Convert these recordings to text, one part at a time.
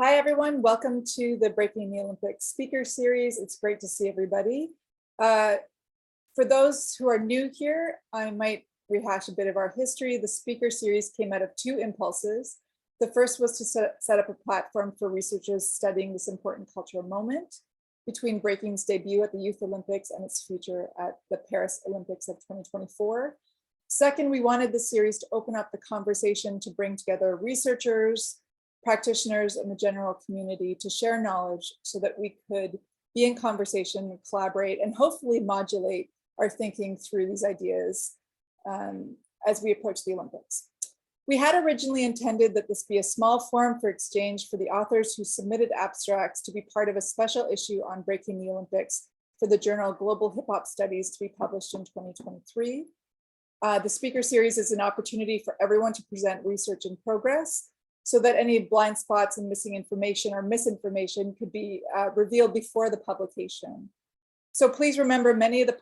Hi, everyone. Welcome to the Breaking the Olympics speaker series. It's great to see everybody. For those who are new here, I might rehash a bit of our history. The speaker series came out of two impulses. The first was to set up a platform for researchers studying this important cultural moment between breaking's debut at the Youth Olympics and its future at the Paris Olympics of 2024. Second, we wanted the series to open up the conversation to bring together researchers, practitioners, and the general community to share knowledge so that we could be in conversation, collaborate, and hopefully modulate our thinking through these ideas as we approach the Olympics. We had originally intended that this be a small forum for exchange for the authors who submitted abstracts to be part of a special issue on breaking the Olympics for the journal Global Hip Hop Studies to be published in 2023. The speaker series is an opportunity for everyone to present research in progress so that any blind spots and missing information or misinformation could be revealed before the publication. So please remember, many of the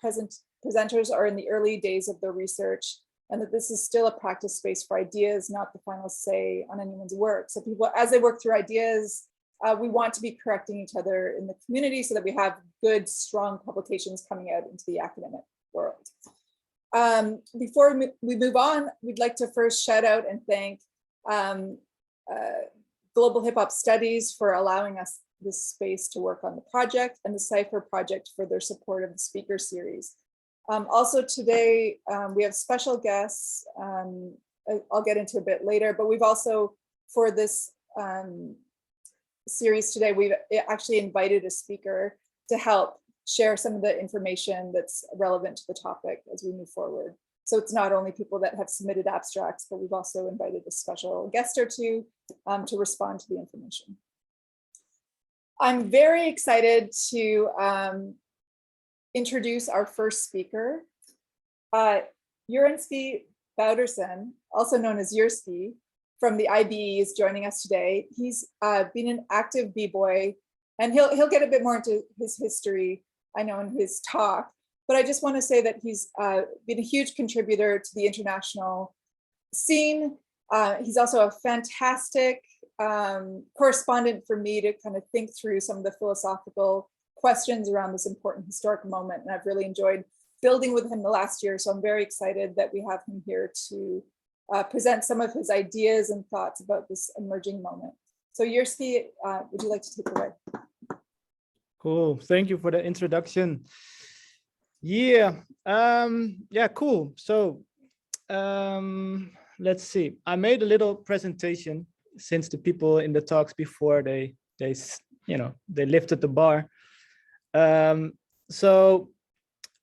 presenters are in the early days of their research, and that this is still a practice space for ideas, not the final say on anyone's work. So people, as they work through ideas, we want to be correcting each other in the community so that we have good, strong publications coming out into the academic world. Before we move on, we'd like to first shout out and thank Global Hip Hop Studies for allowing us this space to work on the project, and the Cypher Project for their support of the speaker series. Also today, we have special guests. I'll get into a bit later, but we've also, for this series today, we've actually invited a speaker to help share some of the information that's relevant to the topic as we move forward. So it's not only people that have submitted abstracts, but we've also invited a special guest or two to respond to the information. I'm very excited to introduce our first speaker. Jurskee Bouterse, also known as Jurskee, from the IBE is joining us today. He's been an active b-boy, and he'll get a bit more into his history, I know, in his talk. But I just want to say that he's been a huge contributor to the international scene. He's also a fantastic correspondent for me to kind of think through some of the philosophical questions around this important historic moment. And I've really enjoyed building with him the last year. So I'm very excited that we have him here to present some of his ideas and thoughts about this emerging moment. So Jurskee, would you like to take it away? Cool, thank you for the introduction. Yeah, cool. So let's see. I made a little presentation since the people in the talks before they lifted the bar. So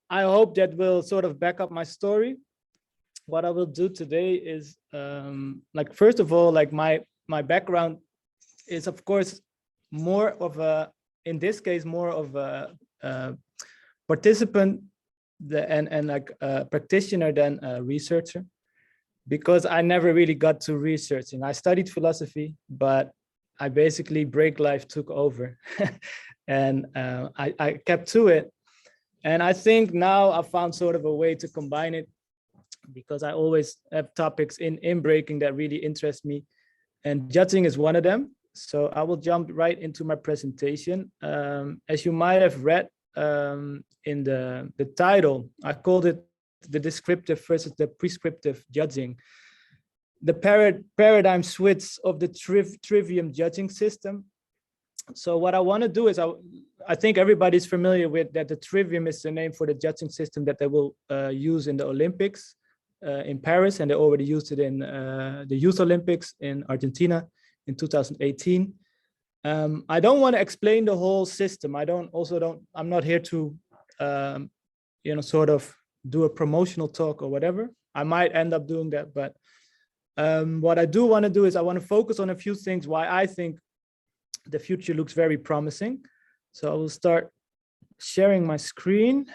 I hope that will sort of back up my story. What I will do today is first of all, my background is of course more of a, in this case, more of a participant and like a practitioner than a researcher, because I never really got to researching. I studied philosophy, but I basically break life took over and I kept to it. And I think now I found sort of a way to combine it, because I always have topics in breaking that really interest me, and judging is one of them. So I will jump right into my presentation. As you might have read in the title, I called it the descriptive versus the prescriptive judging, the paradigm switch of the Trivium judging system. So what I want to do is, I think everybody's familiar with that the Trivium is the name for the judging system that they will use in the Olympics in Paris, and they already used it in the Youth Olympics in Argentina in 2018. I don't want to explain the whole system. I'm not here to, sort of do a promotional talk or whatever. I might end up doing that, but what I do want to do is I want to focus on a few things why I think the future looks very promising. So I will start sharing my screen.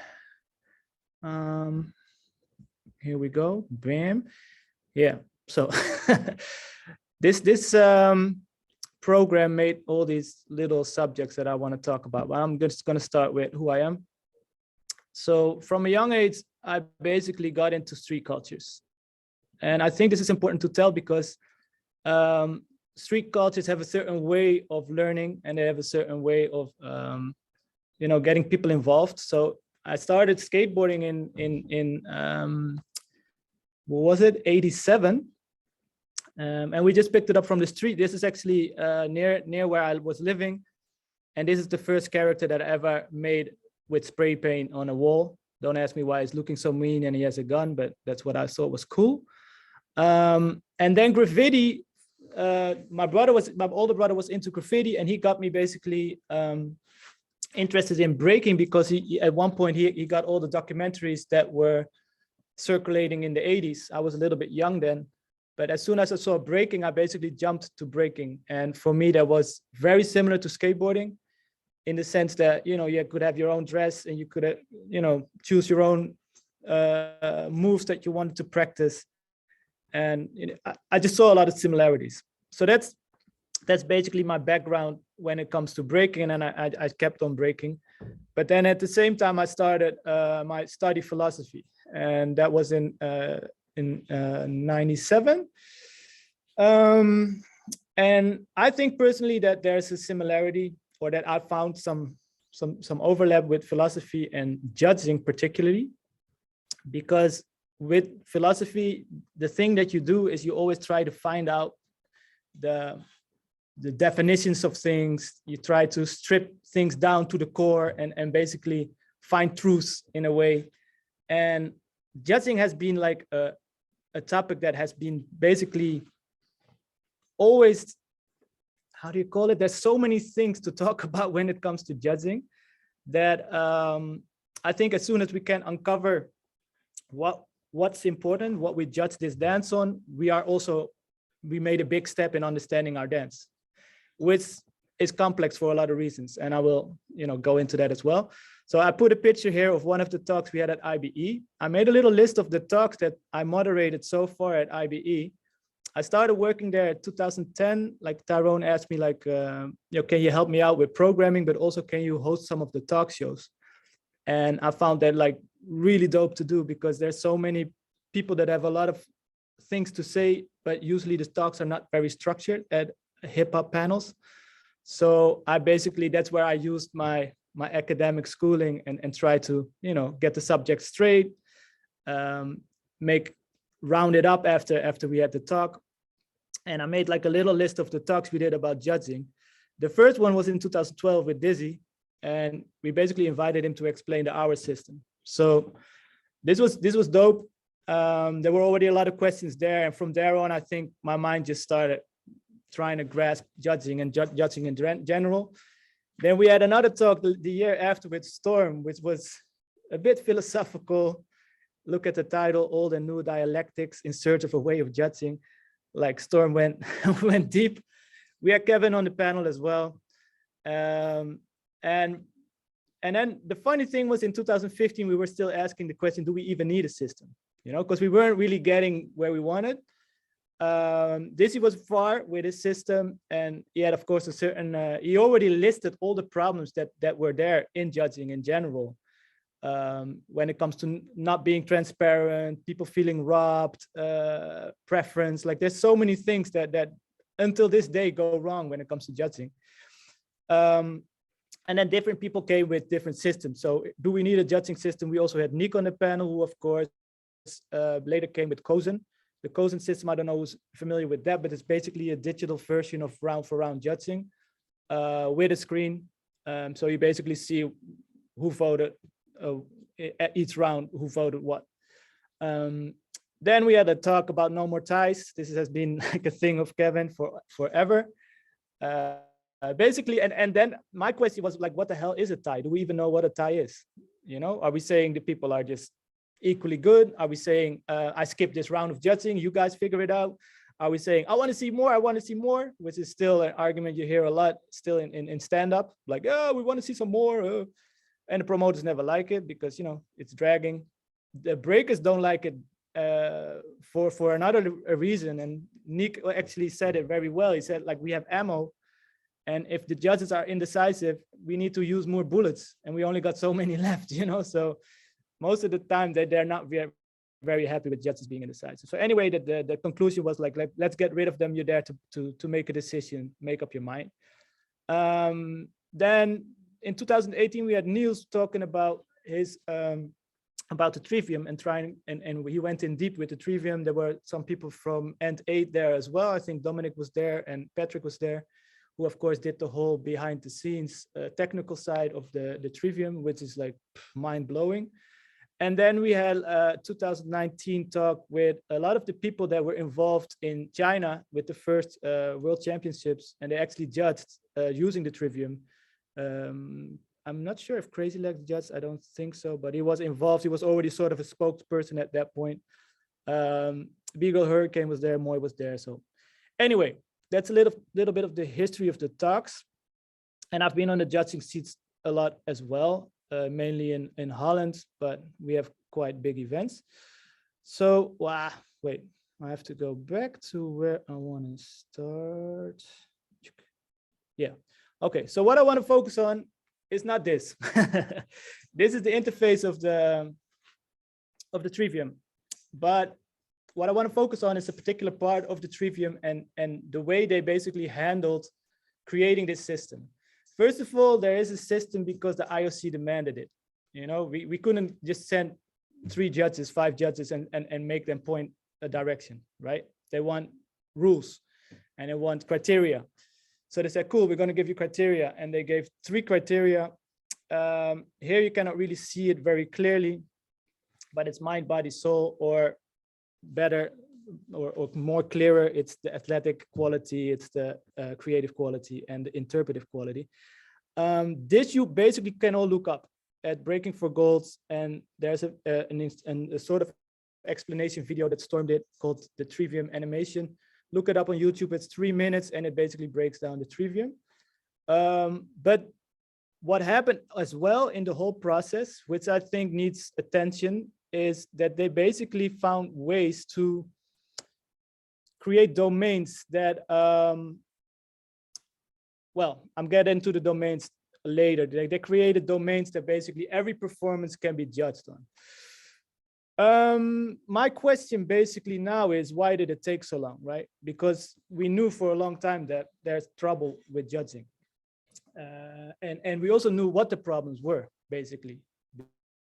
Here we go, bam. Yeah, so this program made all these little subjects that I want to talk about, but I'm just going to start with who I am. So from a young age, I basically got into street cultures. And I think this is important to tell because street cultures have a certain way of learning, and they have a certain way of getting people involved. So I started skateboarding in what was it, 87, and we just picked it up from the street. This is actually near where I was living, and this is the first character that I ever made with spray paint on a wall. Don't ask me why he's looking so mean and he has a gun, but that's what I thought was cool. And then graffiti. My older brother was into graffiti, and he got me basically interested in breaking, because he at one point he got all the documentaries that were circulating in the 80s. I was a little bit young then, but as soon as I saw breaking, I basically jumped to breaking. And for me, that was very similar to skateboarding, in the sense that, you could have your own dress, and you could, choose your own moves that you wanted to practice. And I just saw a lot of similarities. So that's basically my background when it comes to breaking, and I kept on breaking. But then at the same time, I started my study philosophy, and that was in 97. And I think personally that there's a similarity, or that I found some overlap with philosophy and judging particularly, because with philosophy, the thing that you do is you always try to find out the definitions of things. You try to strip things down to the core and basically find truths in a way. And judging has been like a topic that has been basically always, how do you call it? There's so many things to talk about when it comes to judging, that I think as soon as we can uncover what's important, what we judge this dance on, we made a big step in understanding our dance, which is complex for a lot of reasons. And I will, go into that as well. So I put a picture here of one of the talks we had at IBE. I made a little list of the talks that I moderated so far at IBE. I started working there in 2010. Like Tyrone asked me, like, can you help me out with programming, but also can you host some of the talk shows? And I found that like really dope to do, because there's so many people that have a lot of things to say, but usually the talks are not very structured at hip hop panels. So that's where I used my academic schooling and try to, get the subject straight, round it up after we had the talk. And I made like a little list of the talks we did about judging. The first one was in 2012 with Dizzy, and we basically invited him to explain the hour system. So this was dope. There were already a lot of questions there, and from there on, I think my mind just started trying to grasp judging and judging in general. Then we had another talk the year after with Storm, which was a bit philosophical. Look at the title, Old and New Dialectics in Search of a Way of Judging. Like Storm went deep. We had Kevin on the panel as well. And then the funny thing was, in 2015, we were still asking the question, do we even need a system? Because we weren't really getting where we wanted. Dizzy was far with his system, and he had, of course, a certain, he already listed all the problems that were there in judging in general. When it comes to not being transparent, people feeling robbed, preference, like there's so many things that until this day go wrong when it comes to judging. And then different people came with different systems. So do we need a judging system? We also had Nick on the panel, who of course later came with Cozen. The Cozen system, I don't know who's familiar with that, but it's basically a digital version of round for round judging with a screen. So you basically see who voted at each round, who voted what. Then we had a talk about no more ties. This has been like a thing of Kevin for forever. Basically, and then my question was like, what the hell is a tie? Do we even know what a tie is? Are we saying the people are just equally good? Are we saying I skipped this round of judging, you guys figure it out? Are we saying I want to see more, which is still an argument you hear a lot still in stand-up, like, oh, we want to see some more, and the promoters never like it because it's dragging. The breakers don't like it for another reason, and Nick actually said it very well. He said, like, we have ammo, and if the judges are indecisive, we need to use more bullets, and we only got so many left, so most of the time they're not very happy with judges being indecisive. So anyway, the conclusion was like, let's get rid of them. You're there to make a decision, make up your mind. Then in 2018, we had Niels talking about his about the Trivium and and he went in deep with the Trivium. There were some people from End 8 there as well. I think Dominic was there and Patrick was there, who of course did the whole behind the scenes technical side of the Trivium, which is like mind blowing. And then we had a 2019 talk with a lot of the people that were involved in China with the first World Championships, and they actually judged using the Trivium. I'm not sure if Crazy Legs judged, I don't think so, but he was involved. He was already sort of a spokesperson at that point. Beagle Hurricane was there, Moy was there. So anyway, that's a little bit of the history of the talks. And I've been on the judging seats a lot as well. Mainly in Holland, but we have quite big events. So, wait, I have to go back to where I want to start. Yeah, okay, so what I want to focus on is not this. This is the interface of the Trivium, but what I want to focus on is a particular part of the Trivium and the way they basically handled creating this system. First of all, there is a system because the IOC demanded it. You know, we couldn't just send 3 judges, 5 judges and make them point a direction, right? They want rules and they want criteria. So they said, cool, we're going to give you criteria. And they gave 3 criteria. Here you cannot really see it very clearly, but it's mind, body, soul, or better, or more clearer, it's the athletic quality, it's the creative quality, and the interpretive quality. This you basically can all look up at Breaking for Golds, and there's a sort of explanation video that Storm did called the Trivium animation. Look it up on YouTube, it's 3 minutes, and it basically breaks down the Trivium. But what happened as well in the whole process, which I think needs attention, is that they basically found ways to create domains that, well, I'm getting into the domains later. They created domains that basically every performance can be judged on. My question basically now is, why did it take so long, right? Because we knew for a long time that there's trouble with judging. And we also knew what the problems were, basically,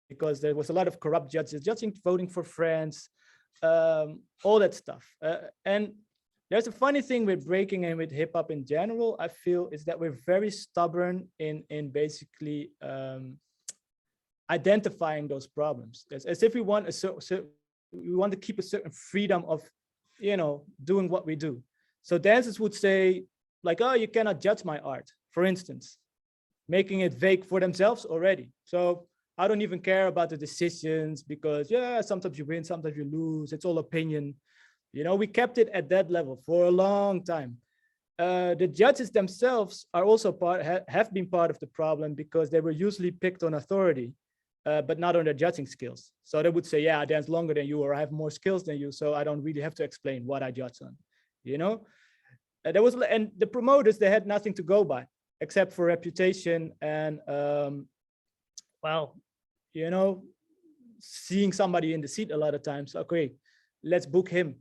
because there was a lot of corrupt judges, judging, voting for friends, all that stuff. And there's a funny thing with breaking and with hip hop in general, I feel, is that we're very stubborn in basically identifying those problems. As if we want we want to keep a certain freedom of, you know, doing what we do. So dancers would say, like, oh, you cannot judge my art, for instance, making it vague for themselves already. So I don't even care about the decisions because, yeah, sometimes you win, sometimes you lose. It's all opinion. You know, we kept it at that level for a long time. The judges themselves are also have been part of the problem because they were usually picked on authority, but not on their judging skills. So they would say, yeah, I dance longer than you, or I have more skills than you, so I don't really have to explain what I judge on, you know? And the promoters, they had nothing to go by except for reputation and, well, you know, seeing somebody in the seat a lot of times. Okay, let's book him.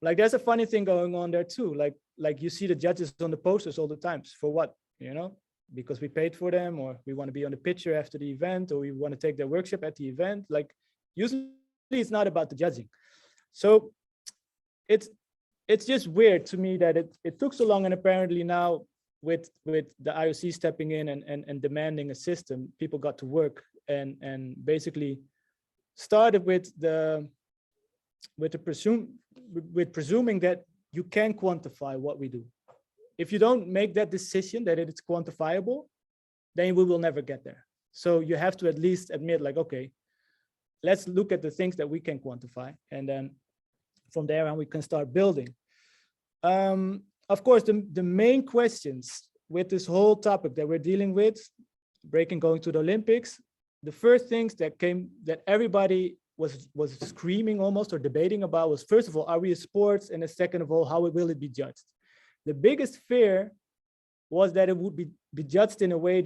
Like there's a funny thing going on there too. Like you see the judges on the posters all the times. For what? You know, because we paid for them, or we want to be on the picture after the event, or we want to take their workshop at the event. Like usually it's not about the judging. So it's just weird to me that it took so long, and apparently now with the IOC stepping in and demanding a system, people got to work and basically started with presuming that you can quantify what we do. If you don't make that decision that it's quantifiable, then we will never get there. So you have to at least admit, like, okay, let's look at the things that we can quantify, and then from there on we can start building. Of course, the main questions with this whole topic that we're dealing with, breaking, going to the Olympics, the first things that everybody was screaming almost or debating about was, first of all, are we a sports? And second of all, how will it be judged? The biggest fear was that it would be judged in a way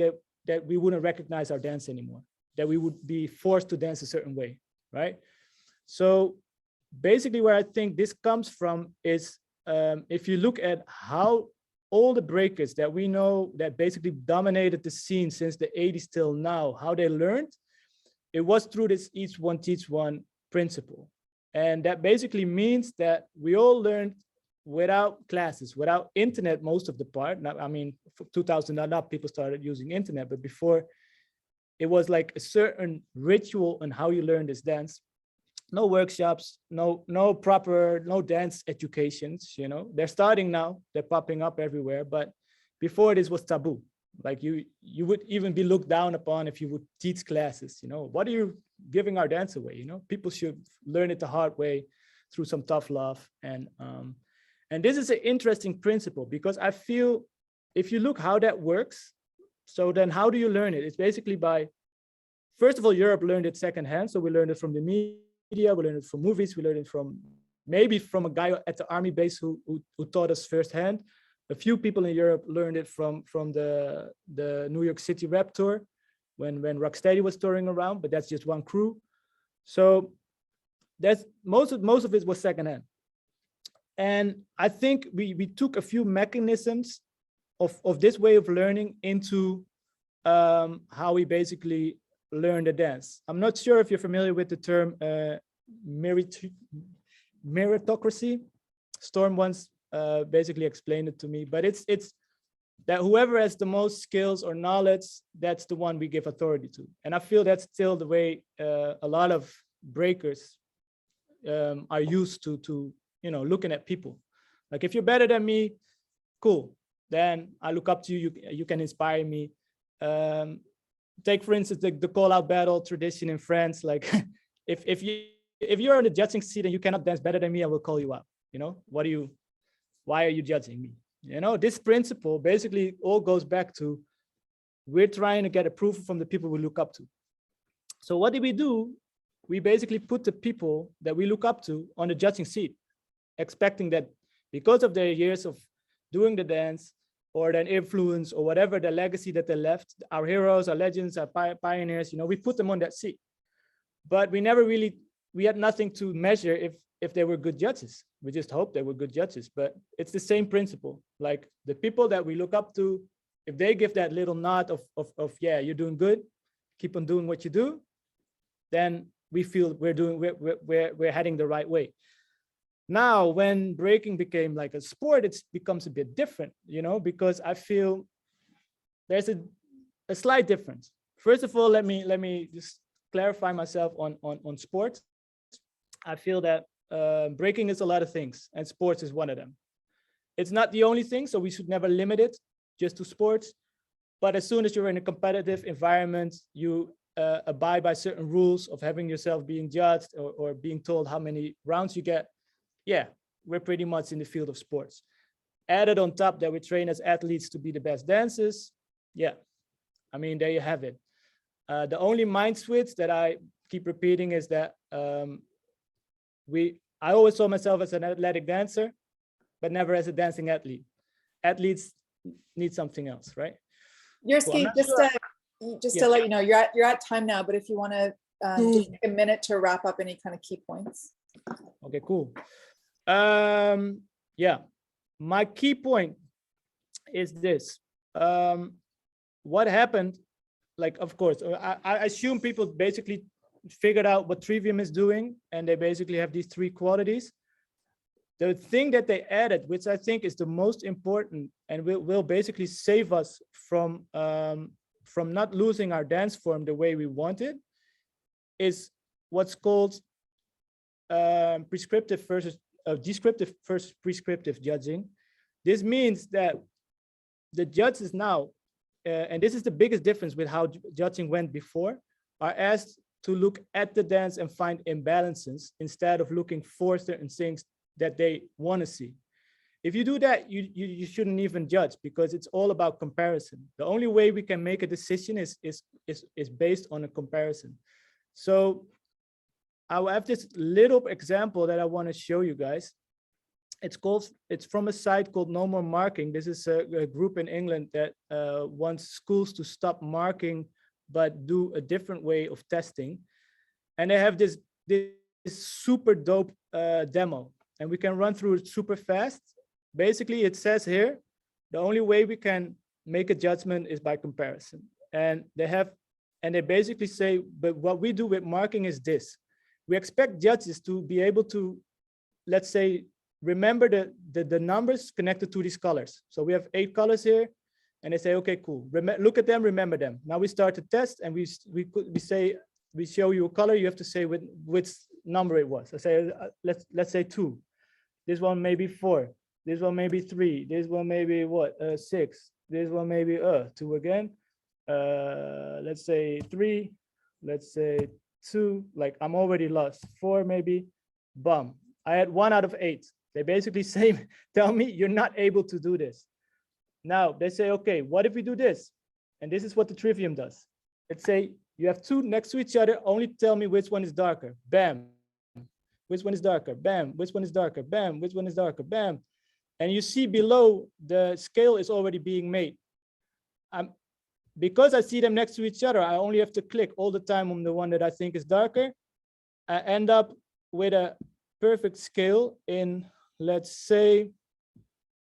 that we wouldn't recognize our dance anymore, that we would be forced to dance a certain way, right? So basically where I think this comes from is if you look at how all the breakers that we know that basically dominated the scene since the 80s till now, how they learned, it was through this each one teach one principle. And that basically means that we all learned without classes, without internet most of the part. Now, I mean, 2000 and up, people started using internet, but before it was like a certain ritual on how you learn this dance. No workshops, no dance educations, you know. They're starting now, they're popping up everywhere, but before this was taboo. Like you would even be looked down upon if you would teach classes, you know. What are you giving our dance away? You know, people should learn it the hard way through some tough love. And this is an interesting principle because I feel if you look how that works, so then how do you learn it? It's basically by, first of all, Europe learned it secondhand. So we learned it from the media, we learned it from movies, we learned it from maybe from a guy at the army base who taught us firsthand. A few people in Europe learned it from the New York City rap tour when Rocksteady was touring around, but that's just one crew. So that's most of it was secondhand. And I think we took a few mechanisms of this way of learning into how we basically learn the dance. I'm not sure if you're familiar with the term meritocracy. Storm once basically explained it to me, but it's that whoever has the most skills or knowledge, that's the one we give authority to. And I feel that's still the way a lot of breakers are used to, you know, looking at people. Like if you're better than me, cool, then I look up to you, you can inspire me. Take for instance the call out battle tradition in France. Like if you're on the judging seat and you cannot dance better than me, I will call you out. You know, why are you judging me? You know, this principle basically all goes back to we're trying to get approval from the people we look up to. So what do? We basically put the people that we look up to on the judging seat, expecting that because of their years of doing the dance or their influence or whatever the legacy that they left, our heroes, our legends, our pioneers, you know, we put them on that seat. But we had nothing to measure if they were good judges. We just hope they were good judges, but it's the same principle. Like the people that we look up to, if they give that little nod of yeah, you're doing good, keep on doing what you do, then we feel we're heading the right way. Now, when breaking became like a sport, it becomes a bit different, you know, because I feel there's a slight difference. First of all, let me just clarify myself on sports. I feel that breaking is a lot of things, and sports is one of them. It's not the only thing, so we should never limit it just to sports. But as soon as you're in a competitive environment, you abide by certain rules of having yourself being judged or being told how many rounds you get. Yeah, we're pretty much in the field of sports. Added on top that we train as athletes to be the best dancers. Yeah, I mean, there you have it. The only mind switch that I keep repeating is that I always saw myself as an athletic dancer, but never as a dancing athlete. Athletes need something else, right? Jurskee, just to let you know, you're at time now, but if you want to just take a minute to wrap up any kind of key points. Okay, cool. Yeah, my key point is this. What happened, like, of course, I assume people basically figured out what Trivium is doing, and they basically have these three qualities. The thing that they added, which I think is the most important and will basically save us from not losing our dance form the way we want it, is what's called prescriptive versus descriptive versus prescriptive judging. This means that the judges now, and this is the biggest difference with how judging went before, are asked to look at the dance and find imbalances instead of looking for certain things that they want to see. If you do that, you shouldn't even judge, because it's all about comparison. The only way we can make a decision is based on a comparison. So I have this little example that I want to show you guys. It's from a site called No More Marking. This is a group in England that wants schools to stop marking, but do a different way of testing. And they have this super dope demo, and we can run through it super fast. Basically, it says here, the only way we can make a judgment is by comparison. And they basically say, but what we do with marking is this. We expect judges to be able to, let's say, remember the numbers connected to these colors. So we have 8 colors here, and they say, okay, cool. Look at them, remember them. Now we start to test, and we say, we show you a color, you have to say which number it was. I say, let's say 2. This one may be 4. This one may be 3. This one may be what? 6. This one may be 2 again. Let's say 3. Let's say 2. Like I'm already lost. 4 maybe. Bum. I had 1 out of 8. They basically say, tell me you're not able to do this. Now they say, okay, what if we do this? And this is what the Trivium does. Let's say you have 2 next to each other. Only tell me which one is darker. Bam. Which one is darker? Bam. Which one is darker? Bam. Which one is darker? Bam. And you see below, the scale is already being made. Because I see them next to each other, I only have to click all the time on the one that I think is darker. I end up with a perfect scale in, let's say,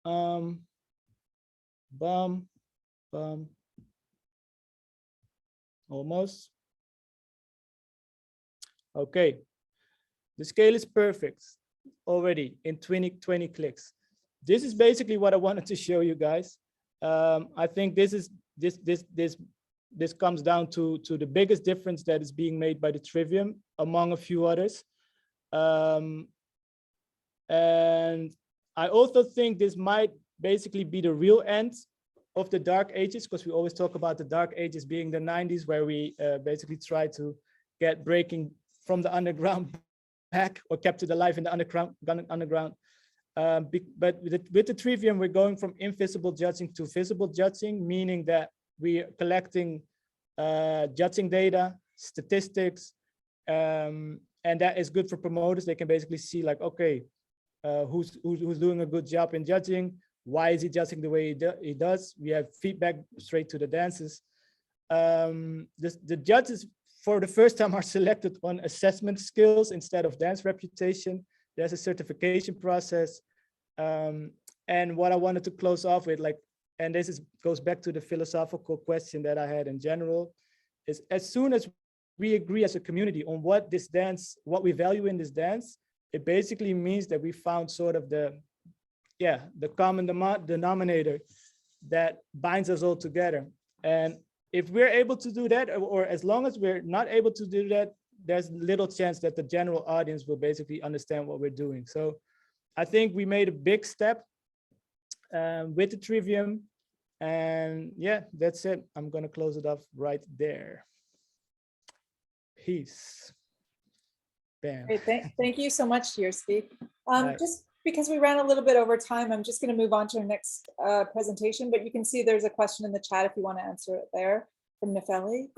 almost. Okay, the scale is perfect already in 20 clicks. This is basically what I wanted to show you guys. I think this comes down to the biggest difference that is being made by the Trivium among a few others. And I also think this might basically be the real end of the dark ages, because we always talk about the dark ages being the 90s, where we basically try to get breaking from the underground back, or kept it alive in the underground. But with the Trivium, we're going from invisible judging to visible judging, meaning that we are collecting judging data, statistics, and that is good for promoters. They can basically see like, okay, who's doing a good job in judging? Why is he judging the way he does? We have feedback straight to the dancers. The judges, for the first time, are selected on assessment skills instead of dance reputation. There's a certification process. And what I wanted to close off with, like, and this goes back to the philosophical question that I had in general, is as soon as we agree as a community on what we value in this dance, it basically means that we found sort of the common denominator that binds us all together. And if we're able to do that, or as long as we're not able to do that, there's little chance that the general audience will basically understand what we're doing. So I think we made a big step with the Trivium. And yeah, that's it. I'm going to close it off right there. Peace. Bam. Great. Thank you so much, Jurskee. Just because we ran a little bit over time, I'm just going to move on to our next presentation, but you can see there's a question in the chat if you want to answer it there from Nefeli.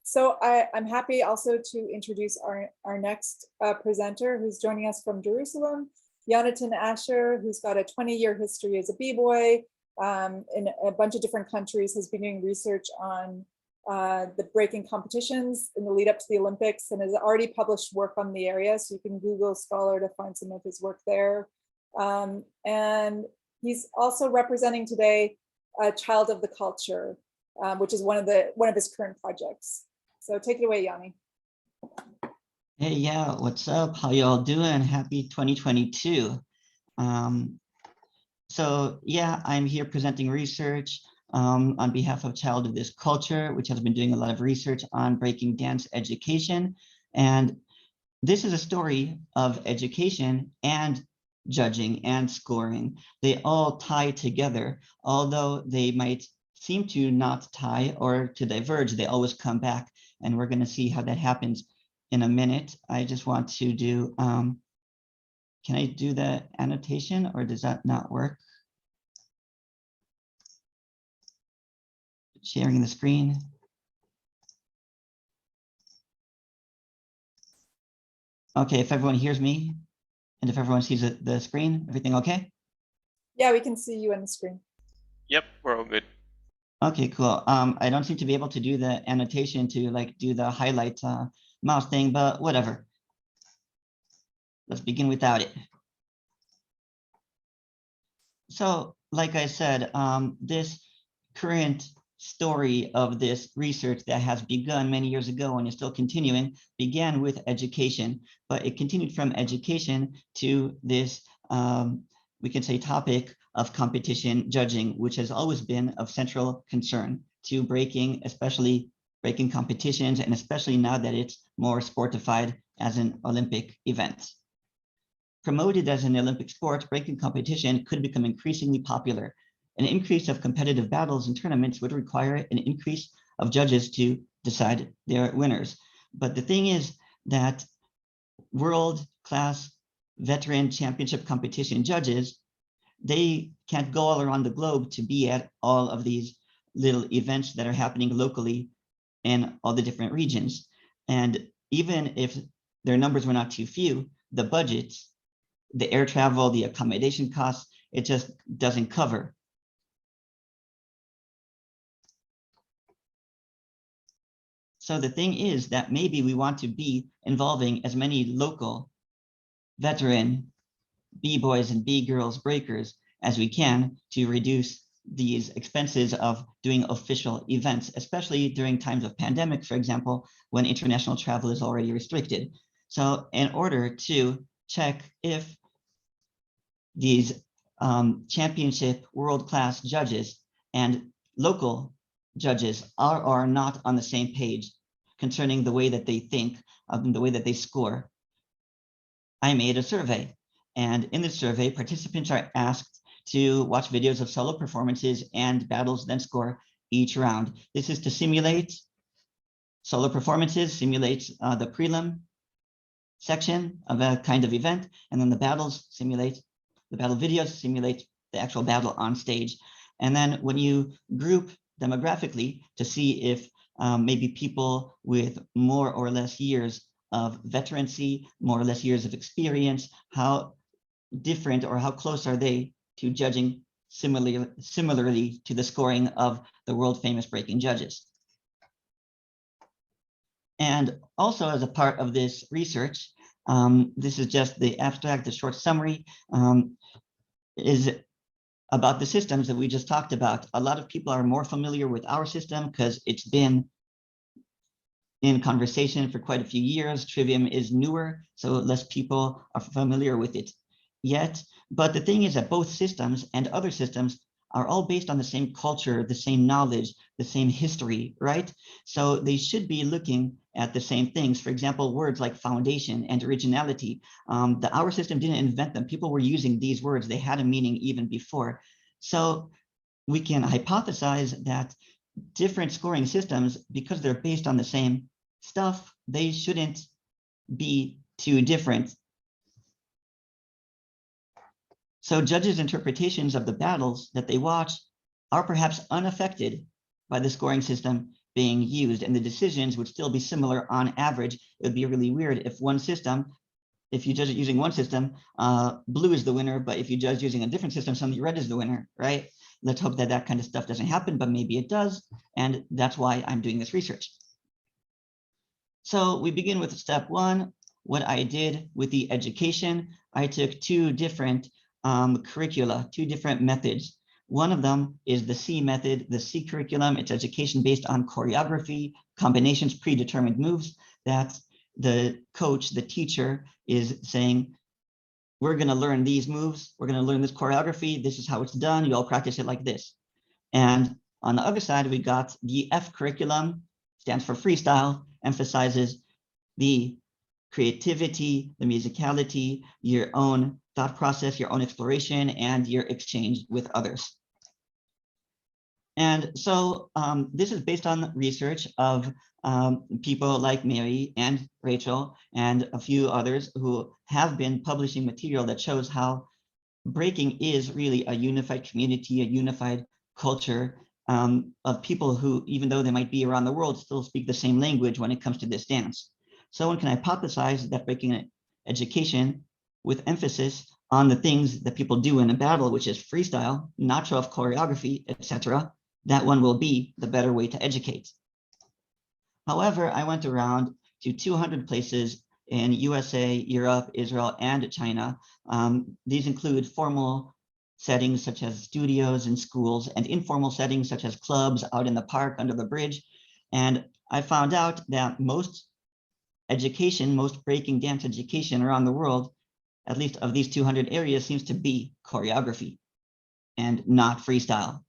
So I'm happy also to introduce our next presenter, who's joining us from Jerusalem, Yonatan Asher, who's got a 20-year history as a b-boy in a bunch of different countries, has been doing research on the breaking competitions in the lead up to the Olympics, and has already published work on the area. So you can Google Scholar to find some of his work there. And he's also representing today a Child of the Culture, which is one of his current projects. So take it away, Yoni. Hey, yeah, what's up? How y'all doing? Happy 2022. So yeah, I'm here presenting research on behalf of Child of this Culture, which has been doing a lot of research on breaking dance education. And this is a story of education and judging and scoring. They all tie together, although they might seem to not tie or to diverge, they always come back. And we're going to see how that happens in a minute. I just want to do, can I do the annotation, or does that not work? Sharing the screen. Okay, if everyone hears me and if everyone sees the screen, everything okay? Yeah, we can see you on the screen. Yep, we're all good. Okay, cool. I don't seem to be able to do the annotation to like do the highlights mouse thing, but whatever. Let's begin without it. So, like I said, this current story of this research that has begun many years ago and is still continuing began with education, but it continued from education to this, we can say, topic of competition judging, which has always been of central concern to breaking, especially breaking competitions, and especially now that it's more sportified as an Olympic event. Promoted as an Olympic sport, breaking competition could become increasingly popular. An increase of competitive battles and tournaments would require an increase of judges to decide their winners. But the thing is that world-class veteran championship competition judges, they can't go all around the globe to be at all of these little events that are happening locally in all the different regions. And even if their numbers were not too few, the budgets, the air travel, the accommodation costs, it just doesn't cover. So the thing is that maybe we want to be involving as many local veteran B-boys and B-girls breakers as we can to reduce these expenses of doing official events, especially during times of pandemic, for example, when international travel is already restricted. So in order to check if these championship world-class judges and local judges are or are not on the same page concerning the way that they think and the way that they score, I made a survey. And in this survey, participants are asked to watch videos of solo performances and battles, then score each round. This is to simulate solo performances, simulate the prelim section of a kind of event, and then the battles simulate, the battle videos simulate the actual battle on stage. And then when you group demographically to see if maybe people with more or less years of veterancy, more or less years of experience, how different or how close are they to judging similarly to the scoring of the world famous breaking judges. And also as a part of this research, this is just the abstract, the short summary, is about the systems that we just talked about. A lot of people are more familiar with our system because it's been in conversation for quite a few years. Trivium is newer, so less people are familiar with it yet. But the thing is that both systems and other systems are all based on the same culture, the same knowledge, the same history, right? So they should be looking at the same things. For example, words like foundation and originality. Our system didn't invent them. People were using these words. They had a meaning even before. So we can hypothesize that different scoring systems, because they're based on the same stuff, they shouldn't be too different. So judges' interpretations of the battles that they watch are perhaps unaffected by the scoring system being used, and the decisions would still be similar on average. It would be really weird if one system, if you judge it using one system, blue is the winner, but if you judge using a different system, suddenly red is the winner, right? Let's hope that that kind of stuff doesn't happen, but maybe it does, and that's why I'm doing this research. So we begin with step one, what I did with the education. I took two different curricula, two different methods. One of them is the C method, the C curriculum. It's education based on choreography, combinations, predetermined moves that the coach, the teacher is saying, we're gonna learn these moves, we're gonna learn this choreography, this is how it's done, you all practice it like this. And on the other side, we got the F curriculum, stands for freestyle, emphasizes the creativity, the musicality, your own thought process, your own exploration, and your exchange with others. And so this is based on research of people like Mary and Rachel and a few others who have been publishing material that shows how breaking is really a unified community, a unified culture of people who, even though they might be around the world, still speak the same language when it comes to this dance. So one can hypothesize that breaking education with emphasis on the things that people do in a battle, which is freestyle, not show off choreography, etc., that one will be the better way to educate. However, I went around to 200 places in USA, Europe, Israel, and China. These include formal settings such as studios and schools, and informal settings such as clubs out in the park under the bridge. And I found out that most education, most breaking dance education around the world, at least of these 200 areas, seems to be choreography and not freestyle.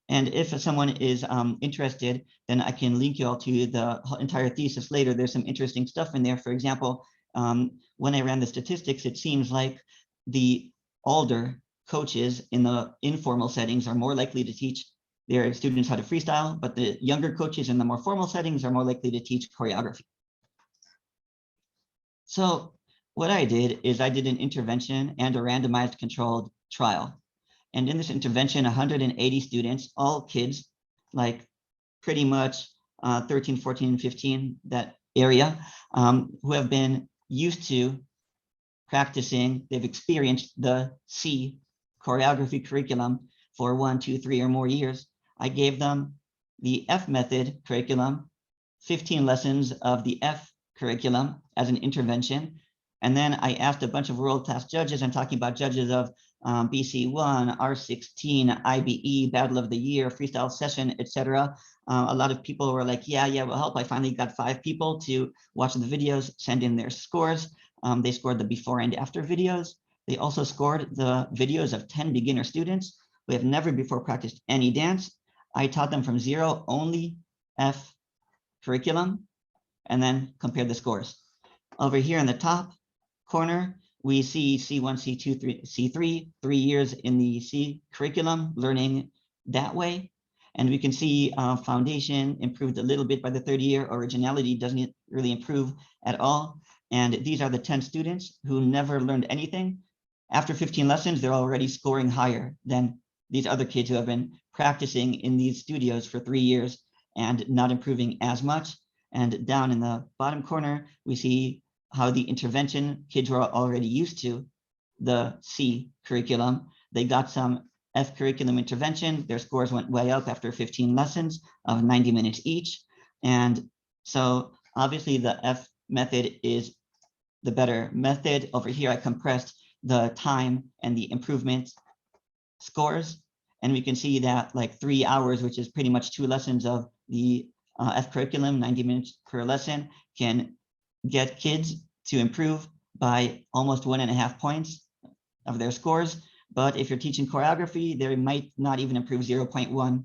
And if someone is interested, then I can link you all to the entire thesis later. There's some interesting stuff in there. For example, when I ran the statistics, it seems like the older coaches in the informal settings are more likely to teach their students how to freestyle, but the younger coaches in the more formal settings are more likely to teach choreography. So what I did is I did an intervention and a randomized controlled trial. And in this intervention, 180 students, all kids, like pretty much 13, 14, 15, that area, who have been used to practicing, they've experienced the C choreography curriculum for 1, 2, 3 or more years. I gave them the F method curriculum, 15 lessons of the F curriculum as an intervention. And then I asked a bunch of world-class judges. I'm talking about judges of BC1, R16, IBE, Battle of the Year, Freestyle Session, etc. A lot of people were like, yeah, will help. I finally got 5 people to watch the videos, send in their scores. They scored the before and after videos. They also scored the videos of 10 beginner students who have never before practiced any dance. I taught them from 0, only F curriculum, and then compared the scores. Over here in the top corner, we see C1, C2, C3, 3 years in the C curriculum, learning that way. And we can see foundation improved a little bit by the 3rd year. Originality doesn't really improve at all. And these are the 10 students who never learned anything. After 15 lessons, they're already scoring higher than these other kids who have been practicing in these studios for 3 years and not improving as much. And down in the bottom corner, we see how the intervention kids were already used to the C curriculum. They got some F curriculum intervention. Their scores went way up after 15 lessons of 90 minutes each. And so obviously the F method is the better method. Over here, I compressed the time and the improvement scores. And we can see that like 3 hours, which is pretty much 2 lessons of the F curriculum, 90 minutes per lesson, can get kids to improve by almost 1.5 points of their scores. But if you're teaching choreography, they might not even improve 0.1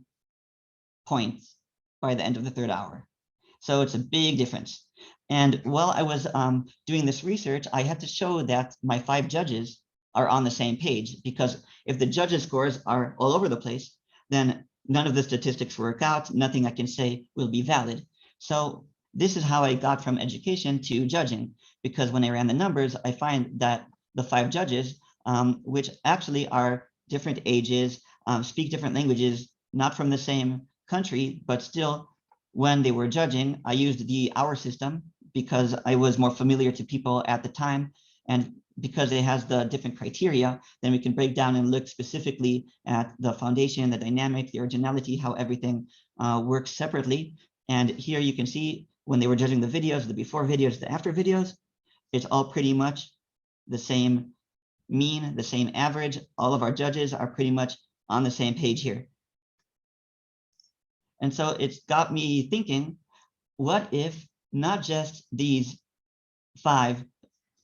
points by the end of the 3rd hour. So it's a big difference. And while I was doing this research, I had to show that my 5 judges are on the same page, because if the judges' scores are all over the place, then none of the statistics work out. Nothing I can say will be valid. So this is how I got from education to judging, because when I ran the numbers, I find that the 5 judges, which actually are different ages, speak different languages, not from the same country, but still, when they were judging, I used the hour system because I was more familiar to people at the time. And because it has the different criteria, then we can break down and look specifically at the foundation, the dynamic, the originality, how everything works separately. And here you can see when they were judging the videos, the before videos, the after videos, it's all pretty much the same mean, the same average. All of our judges are pretty much on the same page here. And so it's got me thinking, what if not just these 5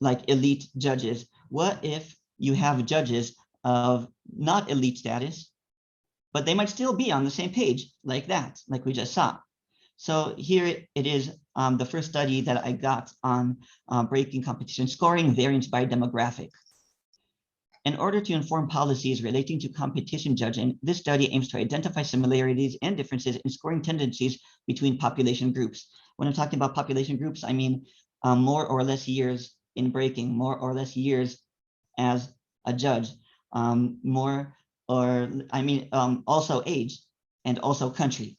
like elite judges, what if you have judges of not elite status, but they might still be on the same page like that, like we just saw. So here it is, the first study that I got on breaking competition scoring, variance by demographic. In order to inform policies relating to competition judging, this study aims to identify similarities and differences in scoring tendencies between population groups. When I'm talking about population groups, I mean more or less years in breaking, more or less years as a judge, also age and also country.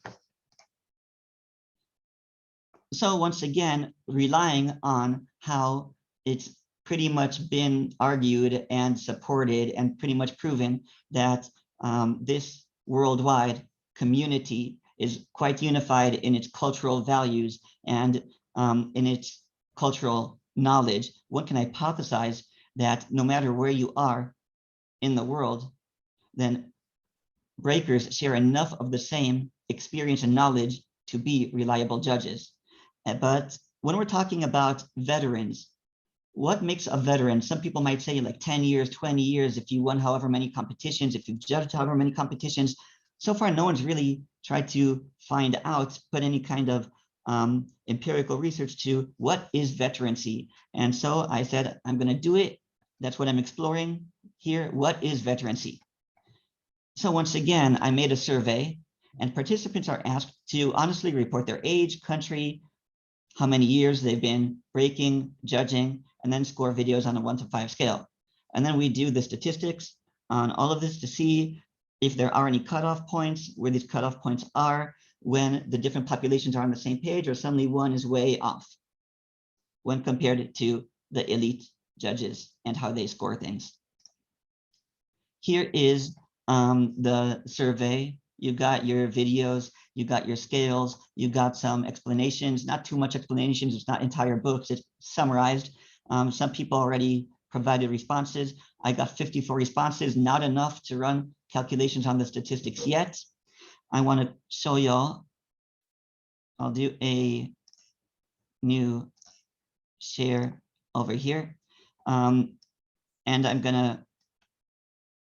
So once again, relying on how it's pretty much been argued and supported and pretty much proven that this worldwide community is quite unified in its cultural values, and in its cultural knowledge, one can hypothesize that no matter where you are in the world, then breakers share enough of the same experience and knowledge to be reliable judges. But when we're talking about veterans, what makes a veteran? Some people might say like 10 years, 20 years, if you won however many competitions, if you've judged however many competitions. So far, no one's really tried to find out, put any kind of empirical research to what is veterancy. And so I said, I'm going to do it. That's what I'm exploring here. What is veterancy? So once again, I made a survey, and participants are asked to honestly report their age, country, how many years they've been breaking, judging, and then score videos on a 1 to 5 scale. And then we do the statistics on all of this to see if there are any cutoff points, where these cutoff points are, when the different populations are on the same page, or suddenly one is way off when compared to the elite judges and how they score things. Here is the survey. You got your videos, you got your scales, you got some explanations, not too much explanations, it's not entire books, it's summarized. Some people already provided responses. I got 54 responses, not enough to run calculations on the statistics yet. I want to show y'all. I'll do a new share over here. And I'm gonna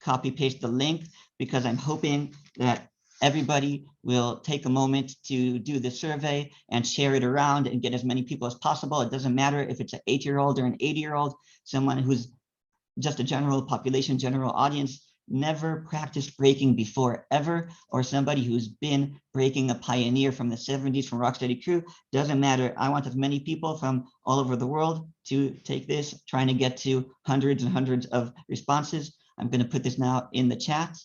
copy paste the link because I'm hoping that everybody will take a moment to do the survey and share it around and get as many people as possible. It doesn't matter if it's an 8-year-old or an 80-year-old, someone who's just a general population, general audience, never practiced breaking before ever, or somebody who's been breaking, a pioneer from the 70s from Rocksteady Crew, doesn't matter. I want as many people from all over the world to take this, trying to get to hundreds and hundreds of responses. I'm going to put this now in the chat,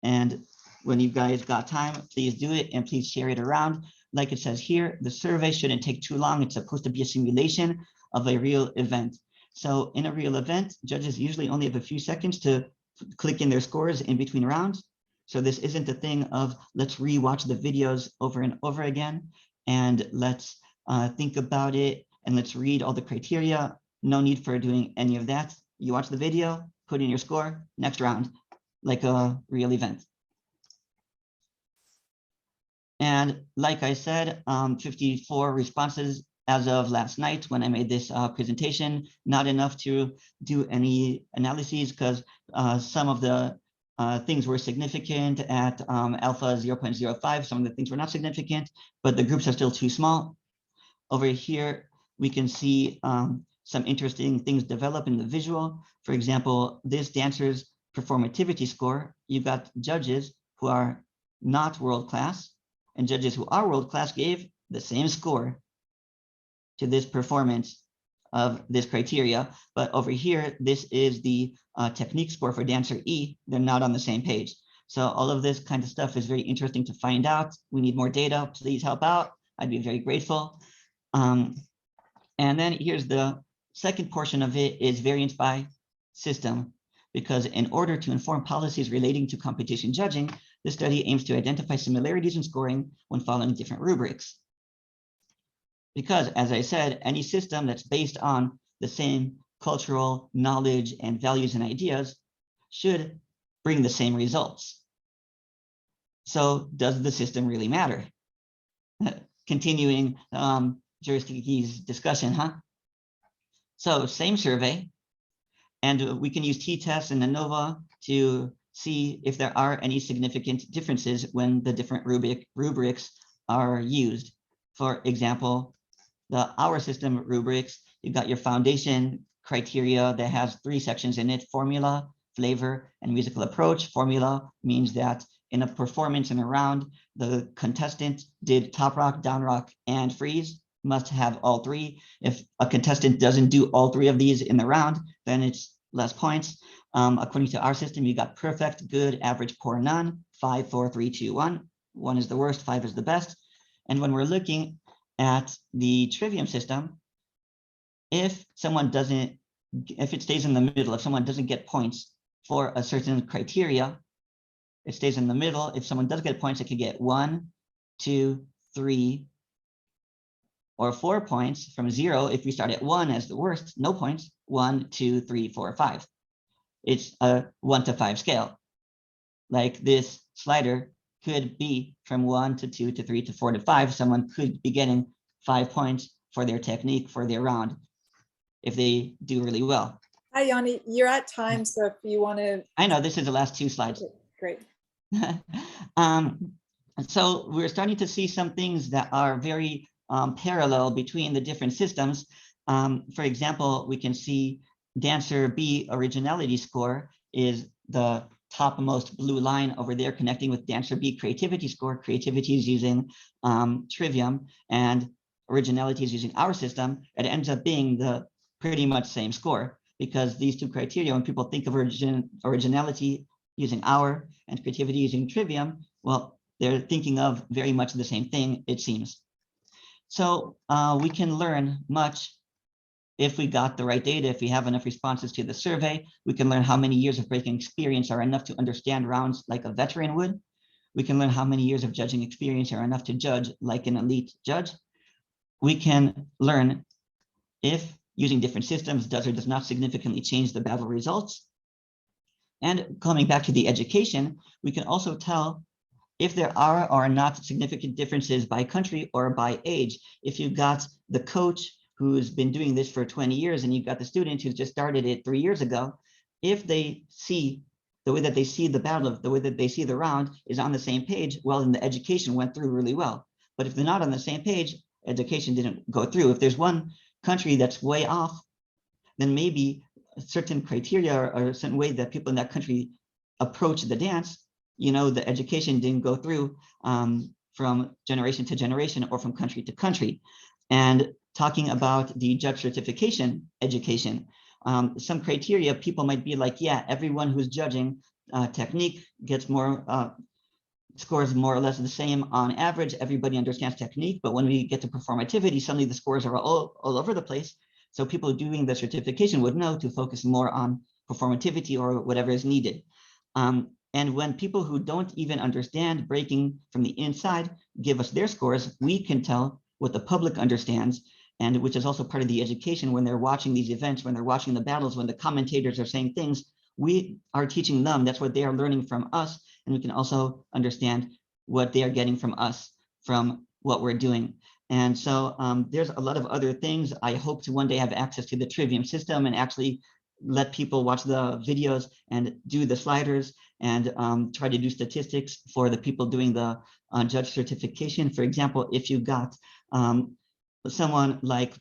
and when you guys got time, please do it and please share it around. Like it says here, the survey shouldn't take too long. It's supposed to be a simulation of a real event. So in a real event, judges usually only have a few seconds to click in their scores in between rounds. So this isn't a thing of let's rewatch the videos over and over again, and let's think about it, and let's read all the criteria. No need for doing any of that. You watch the video, put in your score, next round, like a real event. And like I said, 54 responses as of last night when I made this presentation, not enough to do any analyses because some of the things were significant at alpha 0.05. Some of the things were not significant, but the groups are still too small. Over here, we can see some interesting things develop in the visual. For example, this dancer's performativity score, you've got judges who are not world-class, and judges who are world-class gave the same score to this performance of this criteria. But over here, this is the technique score for dancer E. They're not on the same page. So all of this kind of stuff is very interesting to find out. We need more data. Please help out. I'd be very grateful. And then here's the second portion of it is variance by system, because in order to inform policies relating to competition judging, the study aims to identify similarities in scoring when following different rubrics. Because, as I said, any system that's based on the same cultural knowledge and values and ideas should bring the same results. So does the system really matter? Continuing Jurskee's discussion, huh? So same survey, and we can use t-tests and ANOVA to see if there are any significant differences when the different rubrics are used. For example, the hour system rubrics, you've got your foundation criteria that has 3 sections in it: formula, flavor, and musical approach. Formula means that in a performance in a round, the contestant did top rock, down rock, and freeze, must have all 3. If a contestant doesn't do all 3 of these in the round, then it's less points. According to our system, you got perfect, good, average, poor, none, 5, 4, 3, 2, 1. 1 is the worst, 5 is the best. And when we're looking at the Trivium system, if it stays in the middle, if someone doesn't get points for a certain criteria, it stays in the middle. If someone does get points, it could get 1, 2, 3, or 4 points from 0. If we start at 1 as the worst, no points, 1, 2, 3, 4, 5. It's a 1 to 5 scale. Like this slider could be from 1 to 2 to 3 to 4 to 5. Someone could be getting 5 points for their technique, for their round, if they do really well. Hi, Yoni. You're at time, so if you want to. I know this is the last 2 slides. Great. So we're starting to see some things that are very parallel between the different systems. For example, we can see dancer B originality score is the topmost blue line over there, connecting with dancer B creativity score. Creativity is using Trivium, and originality is using our system. It ends up being the pretty much same score, because these 2 criteria, when people think of originality using our and creativity using Trivium, well, they're thinking of very much the same thing, it seems. So we can learn much if we got the right data, if we have enough responses to the survey. We can learn how many years of breaking experience are enough to understand rounds like a veteran would. We can learn how many years of judging experience are enough to judge like an elite judge. We can learn if using different systems does or does not significantly change the battle results. And coming back to the education, we can also tell if there are or are not significant differences by country or by age. If you've got the coach who's been doing this for 20 years and you've got the student who's just started it 3 years ago, if they see the way that they see the battle, the way that they see the round is on the same page, well, then the education went through really well. But if they're not on the same page, education didn't go through. If there's one country that's way off, then maybe a certain criteria or a certain way that people in that country approach the dance, you know, the education didn't go through from generation to generation or from country to country. And talking about the judge certification education, some criteria, people might be like, yeah, everyone who's judging technique gets more, scores more or less the same on average. Everybody understands technique, but when we get to performativity, suddenly the scores are all over the place. So people doing the certification would know to focus more on performativity or whatever is needed. And when people who don't even understand breaking from the inside give us their scores, we can tell what the public understands, and which is also part of the education. When they're watching these events, when they're watching the battles, when the commentators are saying things, we are teaching them. That's what they are learning from us. And we can also understand what they are getting from us, from what we're doing. And so there's a lot of other things. I hope to one day have access to the Trivium system and actually let people watch the videos and do the sliders and try to do statistics for the people doing the judge certification. For example, if you got someone like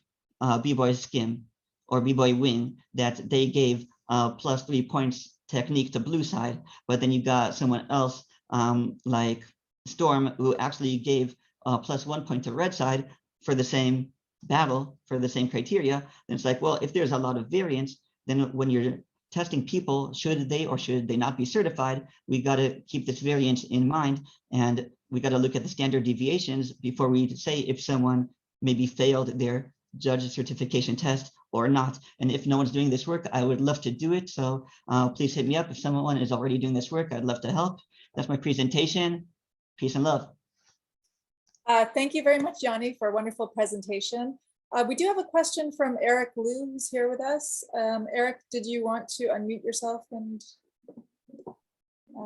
B-Boy Skim or B-Boy Wing that they gave +3 points technique to blue side, but then you got someone else like Storm who actually gave +1 point to red side for the same battle, for the same criteria, then it's like, well, if there's a lot of variance, then when you're testing people, should they or should they not be certified, we got to keep this variance in mind, and we got to look at the standard deviations before we say if someone maybe failed their judge certification test or not. And if no one's doing this work, I would love to do it. So please hit me up. If someone is already doing this work, I'd love to help. That's my presentation. Peace and love. Thank you very much, Yoni, for a wonderful presentation. We do have a question from Eric Liu, who's here with us. Eric, did you want to unmute yourself and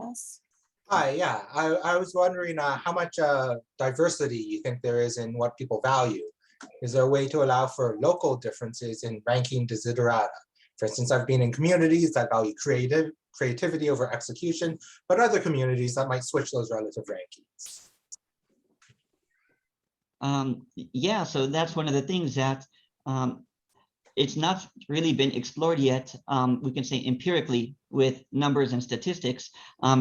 ask? Hi, yeah, I was wondering how much diversity you think there is in what people value. Is there a way to allow for local differences in ranking desiderata? For instance, I've been in communities that value creativity over execution, but other communities that might switch those relative rankings. Yeah, so that's one of the things that it's not really been explored yet, we can say empirically with numbers and statistics.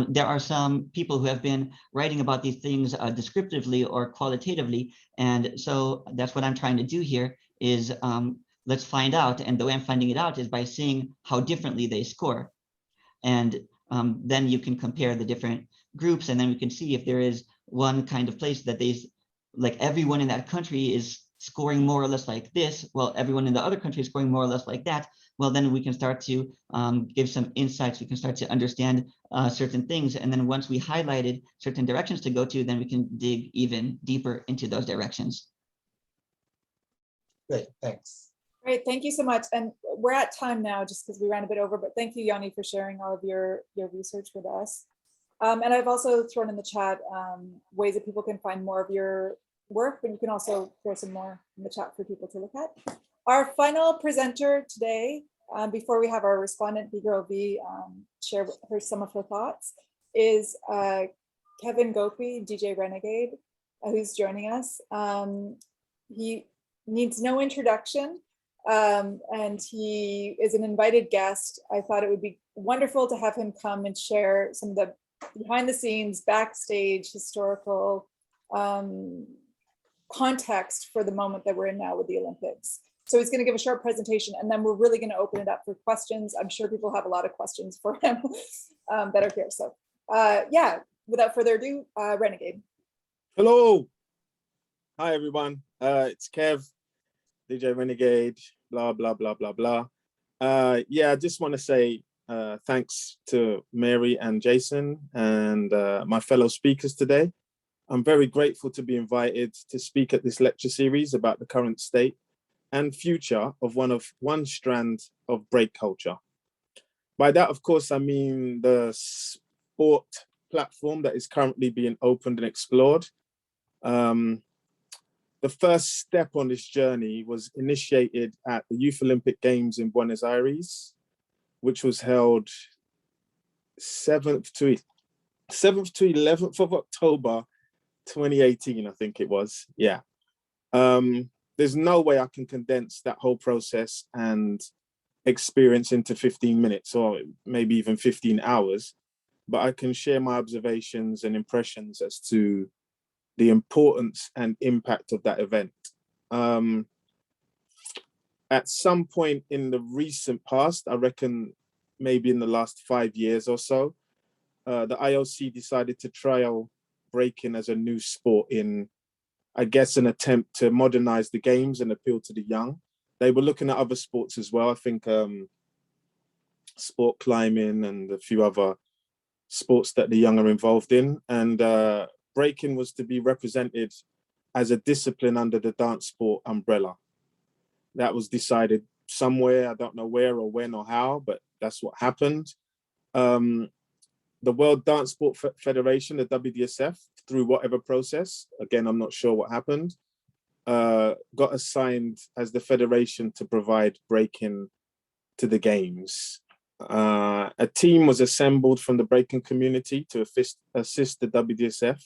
There are some people who have been writing about these things descriptively or qualitatively. And so that's what I'm trying to do here is let's find out. And the way I'm finding it out is by seeing how differently they score. And then you can compare the different groups, and then we can see if there is one kind of place that they, like everyone in that country is scoring more or less like this, well, everyone in the other country is scoring more or less like that, well, then we can start to give some insights, we can start to understand certain things, and then once we highlighted certain directions to go to, then we can dig even deeper into those directions. Great, thanks. Great, thank you so much. And we're at time now, just because we ran a bit over, but thank you, Yoni, for sharing all of your research with us. And I've also thrown in the chat ways that people can find more of your work, but you can also throw some more in the chat for people to look at. Our final presenter today, before we have our respondent, B-Girl V, share some of her thoughts, is Kevin Gopie, DJ Renegade, who's joining us. He needs no introduction, and he is an invited guest. I thought it would be wonderful to have him come and share some of the behind the scenes, backstage, historical context for the moment that we're in now with the Olympics. So he's going to give a short presentation, and then we're really going to open it up for questions. I'm sure people have a lot of questions for him that are here. So yeah, without further ado, Renegade. Hello. Hi, everyone. It's Kev, DJ Renegade, blah, blah, blah, blah, blah. Yeah, I just want to say thanks to Mary and Jason and my fellow speakers today. I'm very grateful to be invited to speak at this lecture series about the current state and future of one strand of break culture. By that, of course, I mean the sport platform that is currently being opened and explored. The first step on this journey was initiated at the Youth Olympic Games in Buenos Aires, which was held 7th to 11th of October, 2018, I think it was. Yeah. There's no way I can condense that whole process and experience into 15 minutes or maybe even 15 hours, but I can share my observations and impressions as to the importance and impact of that event. At some point in the recent past, I reckon maybe in the last 5 years or so, the IOC decided to trial breaking as a new sport in, I guess, an attempt to modernize the games and appeal to the young. They were looking at other sports as well. I think sport climbing and a few other sports that the young are involved in. And breaking was to be represented as a discipline under the dance sport umbrella. That was decided somewhere, I don't know where or when or how, but that's what happened. The World Dance Sport Federation, the WDSF, through whatever process, again, I'm not sure what happened, got assigned as the federation to provide breaking to the games. A team was assembled from the breaking community to assist the WDSF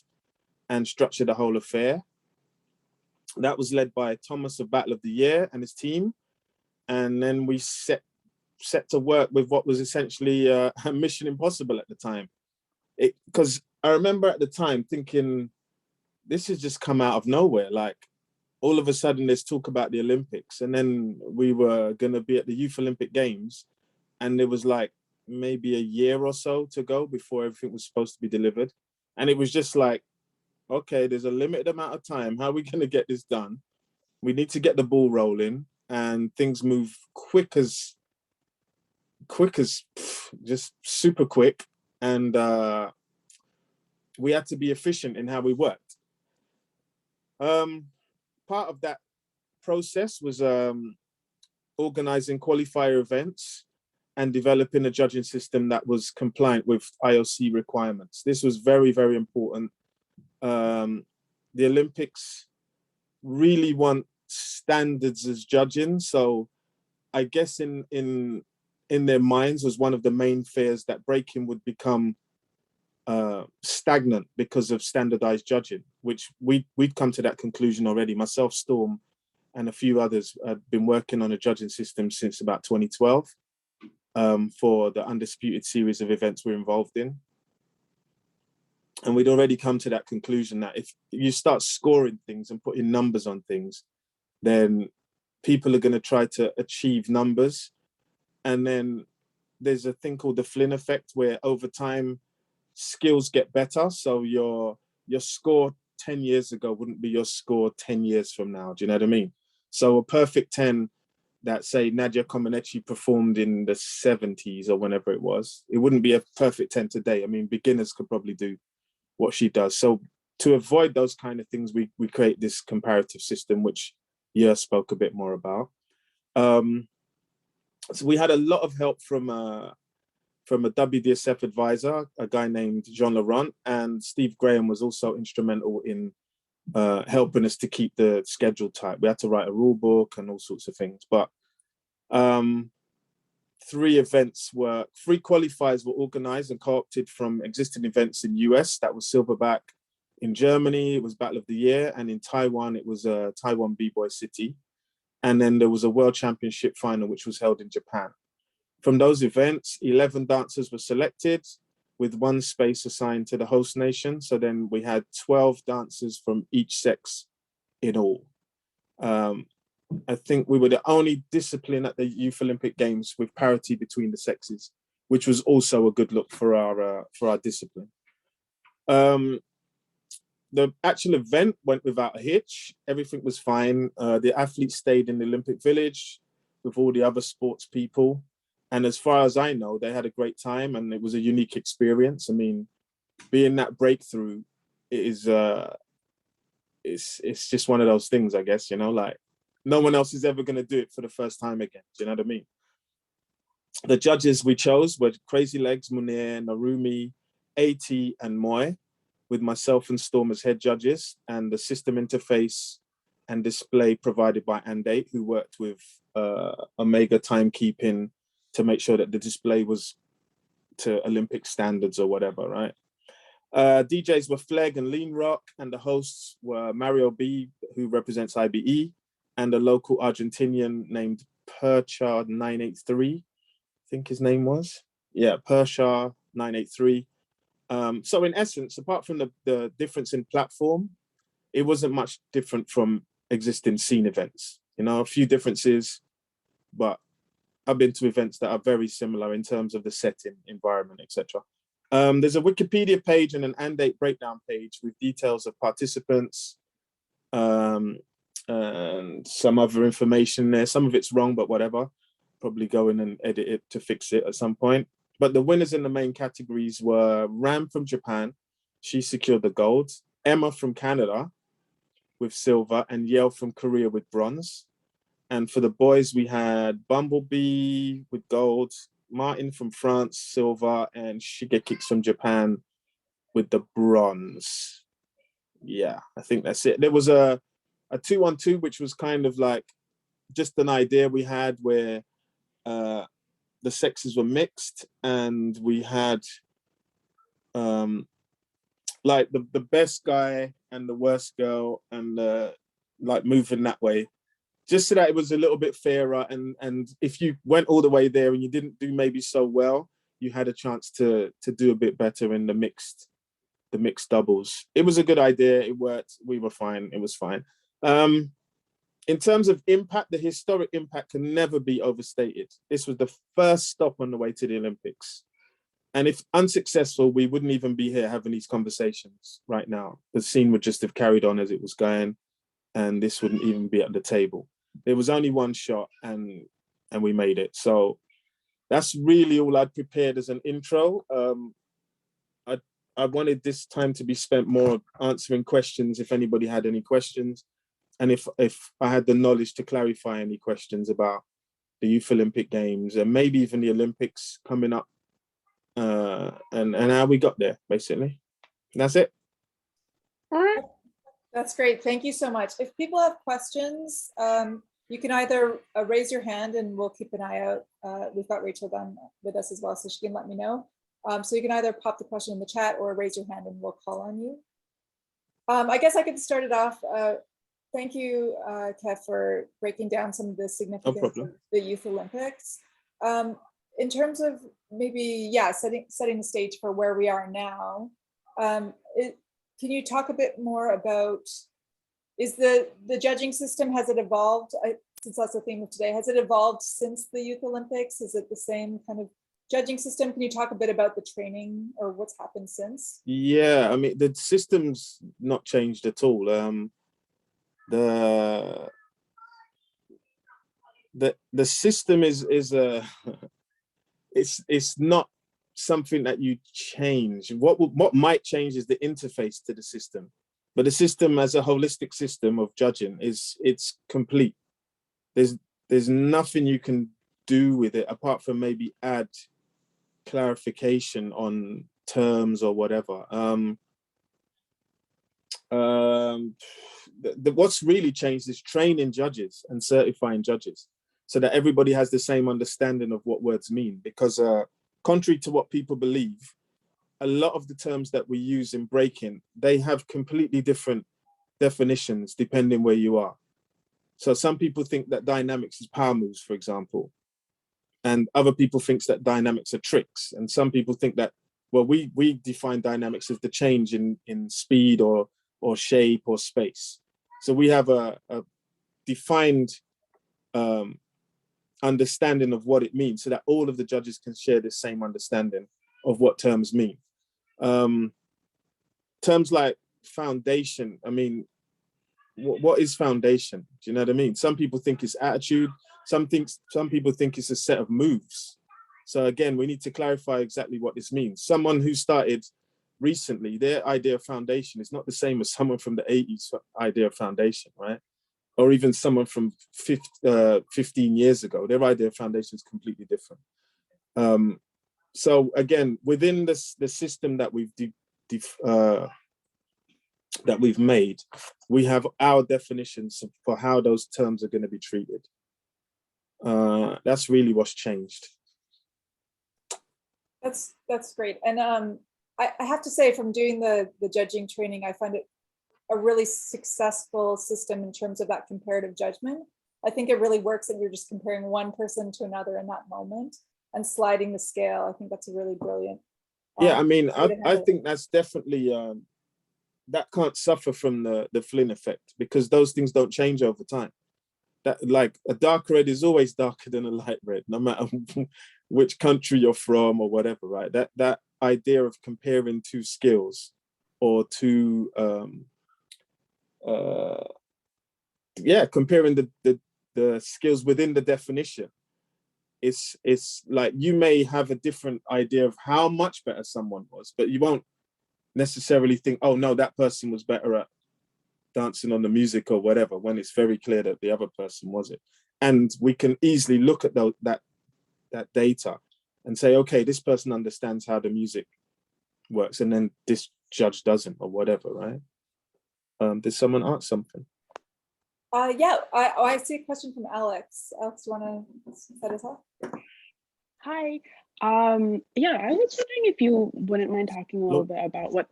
and structure the whole affair. That was led by Thomas of Battle of the Year and his team. And then we set to work with what was essentially a mission impossible at the time. Because I remember at the time thinking, this has just come out of nowhere. Like, all of a sudden there's talk about the Olympics, and then we were gonna be at the Youth Olympic Games, and there was like maybe a year or so to go before everything was supposed to be delivered. And it was just like, okay, there's a limited amount of time. How are we gonna get this done? We need to get the ball rolling, and things move quick as just super quick. And we had to be efficient in how we worked. Part of that process was organizing qualifier events and developing a judging system that was compliant with IOC requirements. This was very, very important. The Olympics really want standards as judging. So I guess in their minds was one of the main fears that breaking would become stagnant because of standardized judging, which we'd come to that conclusion already. Myself, Storm, and a few others had been working on a judging system since about 2012 for the Undisputed series of events we're involved in. And we'd already come to that conclusion that if you start scoring things and putting numbers on things, then people are going to try to achieve numbers. And then there's a thing called the Flynn effect, where over time skills get better. So your score 10 years ago wouldn't be your score 10 years from now. Do you know what I mean? So a perfect 10 that, say, Nadia Comaneci performed in the 70s or whenever it was, it wouldn't be a perfect 10 today. I mean, beginners could probably do what she does. So to avoid those kind of things, we create this comparative system, which spoke a bit more about. So we had a lot of help from a WDSF advisor, a guy named Jean Laurent, and Steve Graham was also instrumental in helping us to keep the schedule tight. We had to write a rule book and all sorts of things. But 3 qualifiers were organized and co-opted from existing events in US. That was Silverback. In Germany, it was Battle of the Year. And in Taiwan, it was Taiwan B-Boy City. And then there was a World Championship final, which was held in Japan. From those events, 11 dancers were selected with 1 space assigned to the host nation. So then we had 12 dancers from each sex in all. I think we were the only discipline at the Youth Olympic Games with parity between the sexes, which was also a good look for our discipline. The actual event went without a hitch. Everything was fine. The athletes stayed in the Olympic Village with all the other sports people. And as far as I know, they had a great time and it was a unique experience. I mean, being that breakthrough is, it's just one of those things, I guess, you know, like no one else is ever going to do it for the first time again. Do you know what I mean? The judges we chose were Crazy Legs, Munir, Narumi, AT, and Moy, with myself and Storm as head judges, and the system interface and display provided by Andate, who worked with Omega Timekeeping to make sure that the display was to Olympic standards or whatever, right? DJs were Fleg and Lean Rock, and the hosts were Mario B, who represents IBE, and a local Argentinian named Perchard 983, I think his name was. Yeah, Perchard 983. So in essence, apart from the difference in platform, it wasn't much different from existing scene events. You know, a few differences, but I've been to events that are very similar in terms of the setting, environment, etc. There's a Wikipedia page and an Andate breakdown page with details of participants and some other information there. Some of it's wrong, but whatever. Probably go in and edit it to fix it at some point. But the winners in the main categories were Ram from Japan. She secured the gold. Emma from Canada with silver, and Yale from Korea with bronze. And for the boys, we had Bumblebee with gold, Martin from France, silver, and Shigekix from Japan with the bronze. Yeah, I think that's it. There was a 2-on-2, which was kind of like just an idea we had where the sexes were mixed, and we had like the best guy and the worst girl, and like moving that way, just so that it was a little bit fairer. And if you went all the way there and you didn't do maybe so well, you had a chance to do a bit better in the mixed doubles. It was a good idea. It worked. We were fine. It was fine. In terms of impact, the historic impact can never be overstated. This was the first stop on the way to the Olympics. And if unsuccessful, we wouldn't even be here having these conversations right now. The scene would just have carried on as it was going, and this wouldn't even be at the table. There was only one shot, and we made it. So that's really all I'd prepared as an intro. I wanted this time to be spent more answering questions if anybody had any questions. And if I had the knowledge to clarify any questions about the Youth Olympic Games and maybe even the Olympics coming up, and how we got there, basically. And that's it. That's great. Thank you so much. If people have questions, you can either raise your hand and we'll keep an eye out. We've got Rachel Dunn with us as well, so she can let me know. So you can either pop the question in the chat or raise your hand and we'll call on you. I guess I could start it off. Thank you, Kev, for breaking down some of the significance of the Youth Olympics. In terms of maybe, setting the stage for where we are now, can you talk a bit more about, is the judging system, has it evolved, since that's the theme of today, has it evolved since the Youth Olympics? Is it the same kind of judging system? Can you talk a bit about the training or what's happened since? Yeah, I mean, the system's not changed at all. The system is it's not something that you change. What might change is the interface to the system. But the system as a holistic system of judging it's complete. There's nothing you can do with it apart from maybe add clarification on terms or whatever. What's really changed is training judges and certifying judges so that everybody has the same understanding of what words mean, because contrary to what people believe, a lot of the terms that we use in breaking, they have completely different definitions depending where you are. So some people think that dynamics is power moves, for example, and other people think that dynamics are tricks. And some people think that, well, we define dynamics as the change in speed or shape or space. So we have a defined understanding of what it means so that all of the judges can share the same understanding of what terms mean. Terms like foundation, I mean, what is foundation? Do you know what I mean? Some people think it's attitude. Some people think it's a set of moves. So again, we need to clarify exactly what this means. Someone who started recently, their idea of foundation is not the same as someone from the 80s idea of foundation, right? Or even someone from 15 years ago, their idea of foundation is completely different. So again, within the system that we've made, we have our definitions for how those terms are going to be treated. That's really what's changed. That's great. And I have to say, from doing the judging training, I find it a really successful system in terms of that comparative judgment. I think it really works that you're just comparing one person to another in that moment and sliding the scale. I think that's a really brilliant. Yeah, I mean, I think that's definitely, that can't suffer from the Flynn effect, because those things don't change over time. That, like, a dark red is always darker than a light red, no matter which country you're from or whatever, right? That idea of comparing two skills or two, comparing the skills within the definition, it's like you may have a different idea of how much better someone was, but you won't necessarily think, oh no, that person was better at dancing on the music or whatever, when it's very clear that the other person was it. And we can easily look at that data and say, okay, this person understands how the music works, and then this judge doesn't, or whatever, right? Did someone ask something? Yeah, I see a question from Alex. Alex, do you want to set us off? Hi. Yeah, I was wondering if you wouldn't mind talking a little bit about what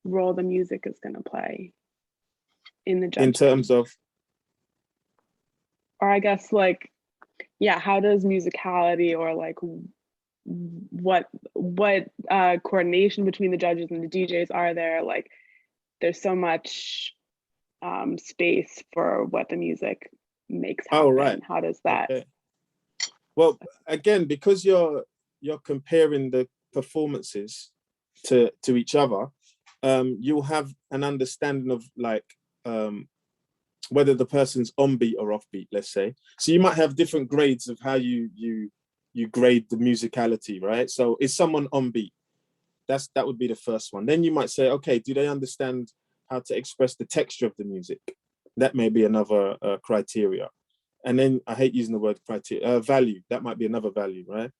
role the music is going to play in the judging. In terms of? Or I guess, like, yeah, how does musicality, or like what coordination between the judges and the DJs are there? Like, there's so much space for what the music makes happen. Oh, right. How does that? Okay. Well, again, because you're comparing the performances to each other, you'll have an understanding of, like, whether the person's on beat or off beat, let's say. So you might have different grades of how you grade the musicality, right? So is someone on beat? That would be the first one. Then you might say, okay, do they understand how to express the texture of the music? That may be another criteria. And then, I hate using the word criteria, value, that might be another value, right?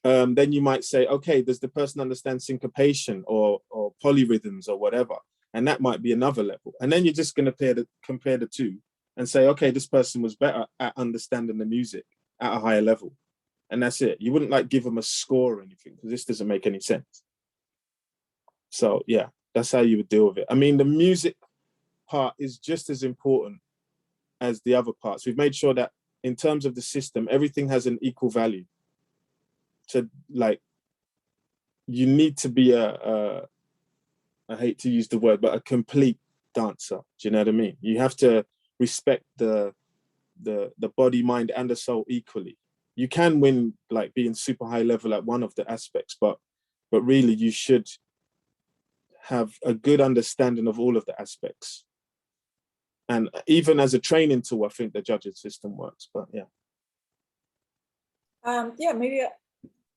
Then you might say, okay, does the person understand syncopation or polyrhythms or whatever? And that might be another level. And then you're just going to compare the two and say, okay, this person was better at understanding the music at a higher level. And that's it. You wouldn't, like, give them a score or anything, because this doesn't make any sense. So yeah, that's how you would deal with it. I mean, the music part is just as important as the other parts. We've made sure that in terms of the system, everything has an equal value. So, like, you need to be I hate to use the word, but a complete dancer. Do you know what I mean? You have to respect the body, mind, and the soul equally. You can win, like, being super high level at one of the aspects, but really you should have a good understanding of all of the aspects. And even as a training tool, I think the judging system works, but yeah. Yeah, maybe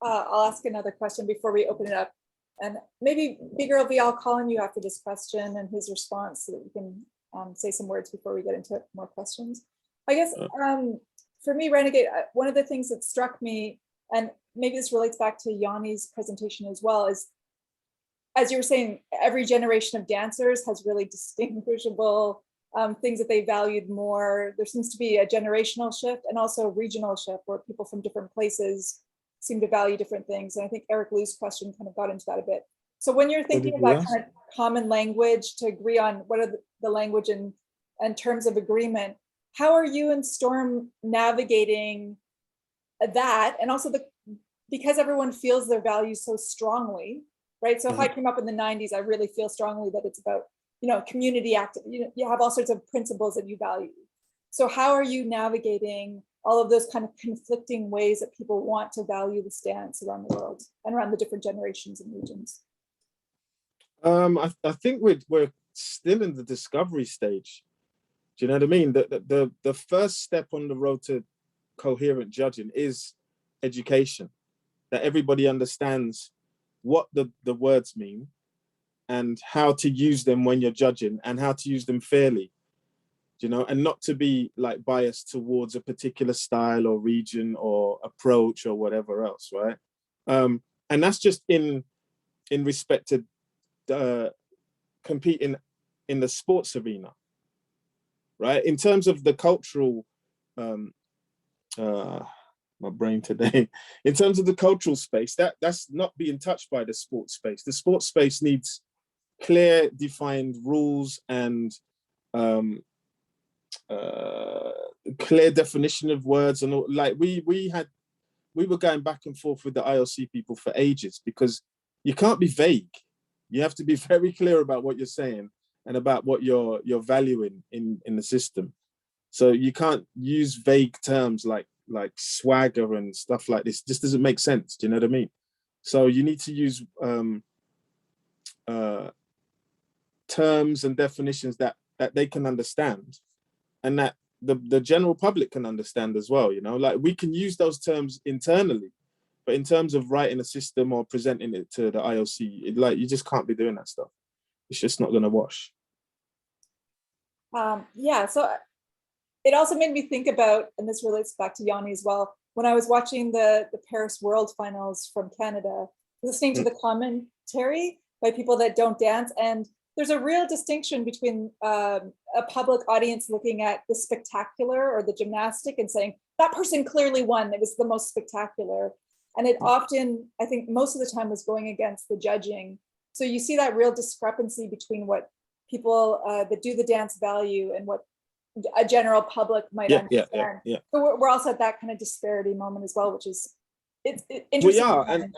I'll ask another question before we open it up. And maybe B-Girl V, I'll call on you after this question and his response so that you can say some words before we get into more questions. I guess for me, Renegade, one of the things that struck me, and maybe this relates back to Yoni's presentation as well, is, as you were saying, every generation of dancers has really distinguishable things that they valued more. There seems to be a generational shift and also a regional shift where people from different places seem to value different things. And I think Eric Liu's question kind of got into that a bit. So when you're thinking did about you ask? kind of common language to agree on what are the language and terms of agreement, how are you and Storm navigating that? And also because everyone feels their values so strongly, right? So if I came up in the 90s, I really feel strongly that it's about, community active, you have all sorts of principles that you value. So how are you navigating all of those kind of conflicting ways that people want to value this dance around the world and around the different generations and regions? I think we're still in the discovery stage. Do you know what I mean? The first step on the road to coherent judging is education, that everybody understands what the words mean and how to use them when you're judging and how to use them fairly, and not to be like biased towards a particular style or region or approach or whatever else, right? And that's just in respect to competing in the sports arena, right? In terms of the cultural, my brain today, in terms of the cultural space, that's not being touched by the sports space. The sports space needs clear, defined rules and clear definition of words, and all. Like we were going back and forth with the IOC people for ages because you can't be vague. You have to be very clear about what you're saying and about what you're valuing in the system. So you can't use vague terms like swagger and stuff like this. Just doesn't make sense. Do you know what I mean? So you need to use terms and definitions that they can understand and that the general public can understand as well. Like we can use those terms internally, but in terms of writing a system or presenting it to the IOC, you just can't be doing that stuff. It's just not going to wash. Yeah, so it also made me think about, and this relates back to Yoni as well, when I was watching the Paris World Finals from Canada, listening to the commentary by people that don't dance, and there's a real distinction between a public audience looking at the spectacular or the gymnastic and saying, that person clearly won, it was the most spectacular. And it often, I think most of the time, was going against the judging. So you see that real discrepancy between what people that do the dance value and what a general public might understand. Yeah. So we're also at that kind of disparity moment as well, which is it's interesting. We are, and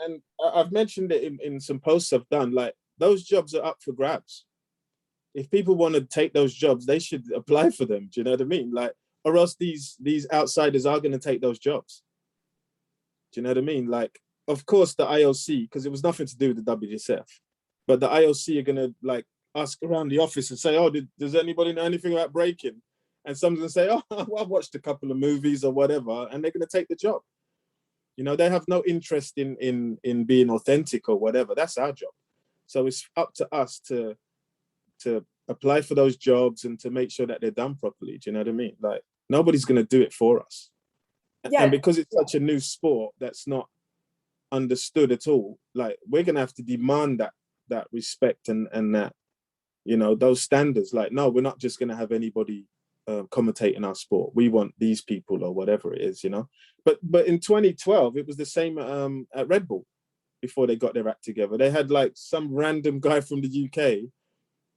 I've mentioned it in some posts I've done. Like those jobs are up for grabs. If people want to take those jobs, they should apply for them. Do you know what I mean? Like, or else these outsiders are going to take those jobs. Do you know what I mean? Like, of course, the IOC, because it was nothing to do with the WSF, but the IOC are going to like ask around the office and say, oh, does anybody know anything about breaking? And someone's going to say, oh, well, I've watched a couple of movies or whatever, and they're going to take the job. They have no interest in being authentic or whatever. That's our job. So it's up to us to apply for those jobs and to make sure that they're done properly. Do you know what I mean? Like nobody's going to do it for us. Yeah. And because it's such a new sport that's not understood at all, like we're going to have to demand that respect and that, those standards. Like, no, we're not just going to have anybody commentating our sport. We want these people or whatever it is, But in 2012, it was the same at Red Bull before they got their act together. They had like some random guy from the UK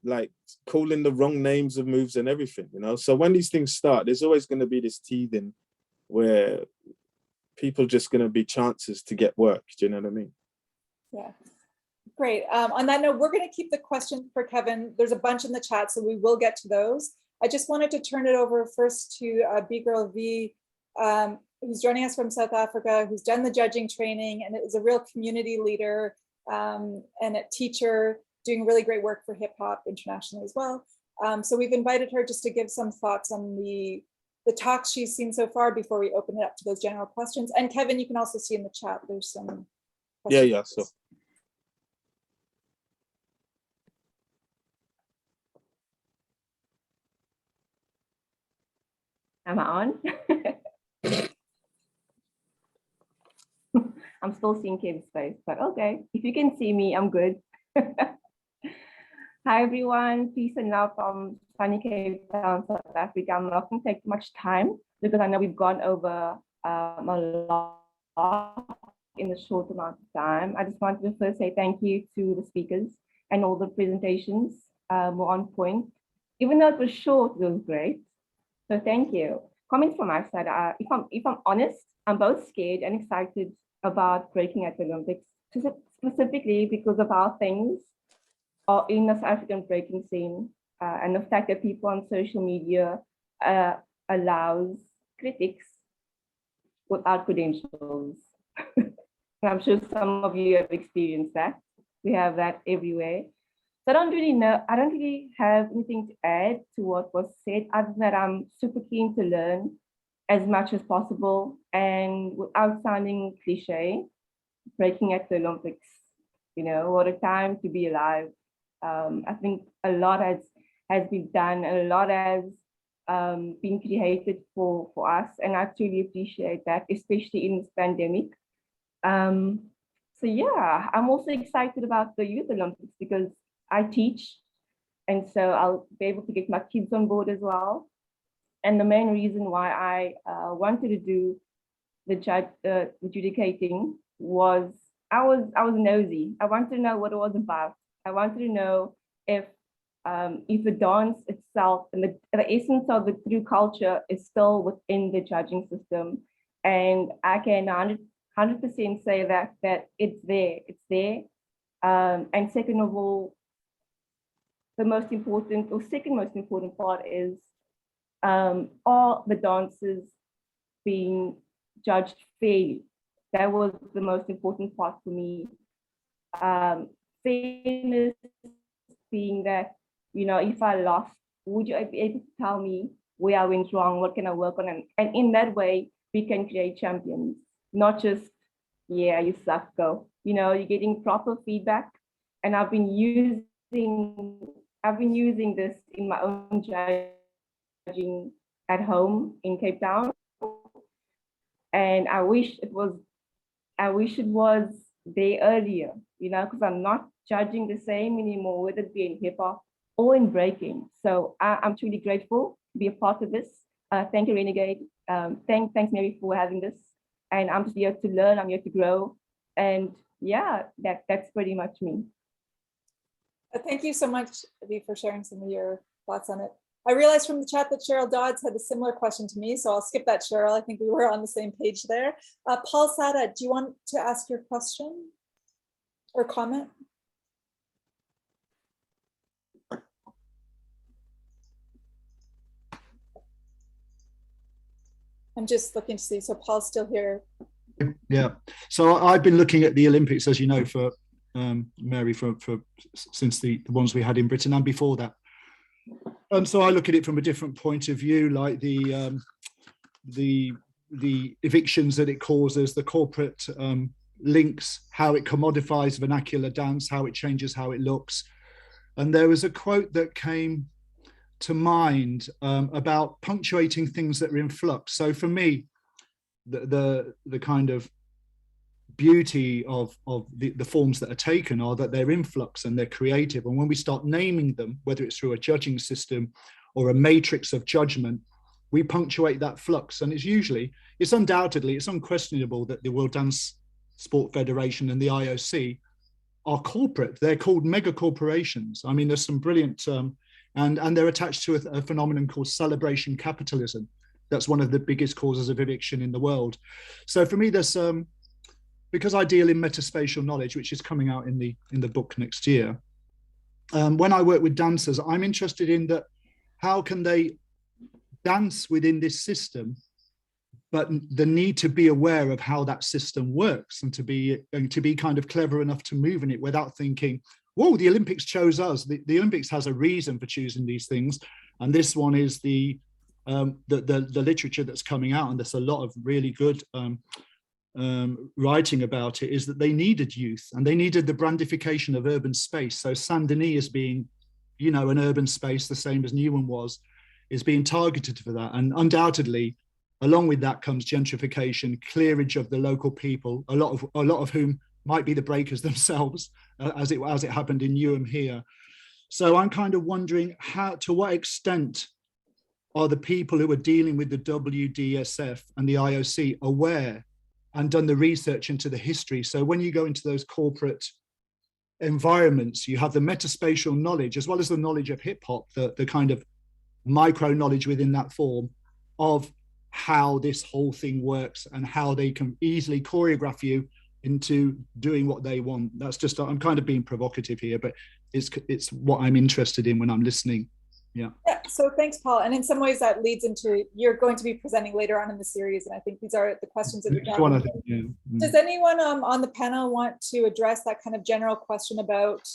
like calling the wrong names of moves and everything, So when these things start, there's always going to be this teething where people just going to be chances to get work. Do you know what I mean? Yeah. Great. On that note, we're going to keep the question for Kevin. There's a bunch in the chat, so we will get to those. I just wanted to turn it over first to B-Girl V, who's joining us from South Africa, who's done the judging training and is a real community leader and a teacher doing really great work for hip hop internationally as well. So we've invited her just to give some thoughts on the talks she's seen so far before we open it up to those general questions. And Kevin, you can also see in the chat, there's some questions. Yeah, so. Am I on? I'm still seeing Kev's face, but okay. If you can see me, I'm good. Hi, everyone. Peace and love from sunny Cape Town, South Africa. I'm not going to take much time because I know we've gone over a lot in a short amount of time. I just wanted to first say thank you to the speakers, and all the presentations were on point. Even though it was short, it was great. So thank you. Comments from my side. If I'm honest, I'm both scared and excited about breaking at the Olympics, specifically because of how things are in the South African breaking scene, and the fact that people on social media allows critics without credentials. And I'm sure some of you have experienced that. We have that everywhere. So I don't really have anything to add to what was said, other than that I'm super keen to learn as much as possible, and without sounding cliche, breaking at the Olympics, you know, what a time to be alive. I think a lot has been done, and a lot has been created for us, and I truly appreciate that, especially in this pandemic. So yeah, I'm also excited about the Youth Olympics because I teach, and so I'll be able to get my kids on board as well. And the main reason why I wanted to do the adjudicating was I was nosy. I wanted to know what it was about. I wanted to know if the dance itself and the essence of the true culture is still within the judging system. And I can 100% say that it's there. It's there. And second of all, the most important or second most important part is all the dancers being judged fairly. That was the most important part for me. Fairness being that, you know, if I lost, would you be able to tell me where I went wrong? What can I work on? And in that way, we can create champions, not just, yeah, you suck, go. You know, you're getting proper feedback. And I've been using this in my own judging at home in Cape Town. And I wish it was there earlier, you know, because I'm not judging the same anymore, whether it be in hip hop or in breaking. So I'm truly grateful to be a part of this. Thank you, Renegade. Thanks, Mary, for having this. And I'm just here to learn, I'm here to grow. And yeah, that's pretty much me. Thank you so much, Avi, for sharing some of your thoughts on it. I realized from the chat that Cheryl Dodds had a similar question to me, so I'll skip that, Cheryl. I think we were on the same page there. Paul Sada, do you want to ask your question or comment? I'm just looking to see, so Paul's still here. Yeah, so I've been looking at the Olympics, as you know, for Mary, for since the ones we had in Britain and before that. So I look at it from a different point of view, like the evictions that it causes, the corporate links, how it commodifies vernacular dance, how it changes how it looks. And there was a quote that came to mind about punctuating things that are in flux. So for me, the kind of beauty of the forms that are taken are that they're in flux and they're creative. And when we start naming them, whether it's through a judging system or a matrix of judgment, we punctuate that flux. And it's undoubtedly, it's unquestionable that the World Dance Sport Federation and the IOC are corporate. They're called mega corporations. I mean, there's some brilliant, and they're attached to a phenomenon called celebration capitalism. That's one of the biggest causes of eviction in the world. So for me, there's because I deal in metaspatial knowledge, which is coming out in the book next year. When I work with dancers, I'm interested in that. How can they dance within this system, but the need to be aware of how that system works and to be kind of clever enough to move in it without thinking, whoa, the Olympics chose us. The Olympics has a reason for choosing these things. And this one is the literature that's coming out, and there's a lot of really good writing about it, is that they needed youth and they needed the brandification of urban space. So Saint-Denis as being, you know, an urban space, the same as Newen was, is being targeted for that. And undoubtedly, along with that comes gentrification, clearage of the local people, a lot of whom might be the breakers themselves, as it happened in Newham here. So I'm kind of wondering to what extent are the people who are dealing with the WDSF and the IOC aware and done the research into the history? So when you go into those corporate environments, you have the metaspatial knowledge as well as the knowledge of hip hop, the kind of micro knowledge within that form of how this whole thing works and how they can easily choreograph you into doing what they want. That's just, I'm kind of being provocative here, but it's what I'm interested in when I'm listening. Yeah. So thanks, Paul. And in some ways that leads into, you're going to be presenting later on in the series. And I think these are the questions that you're gathering. Yeah. Does anyone on the panel want to address that kind of general question about,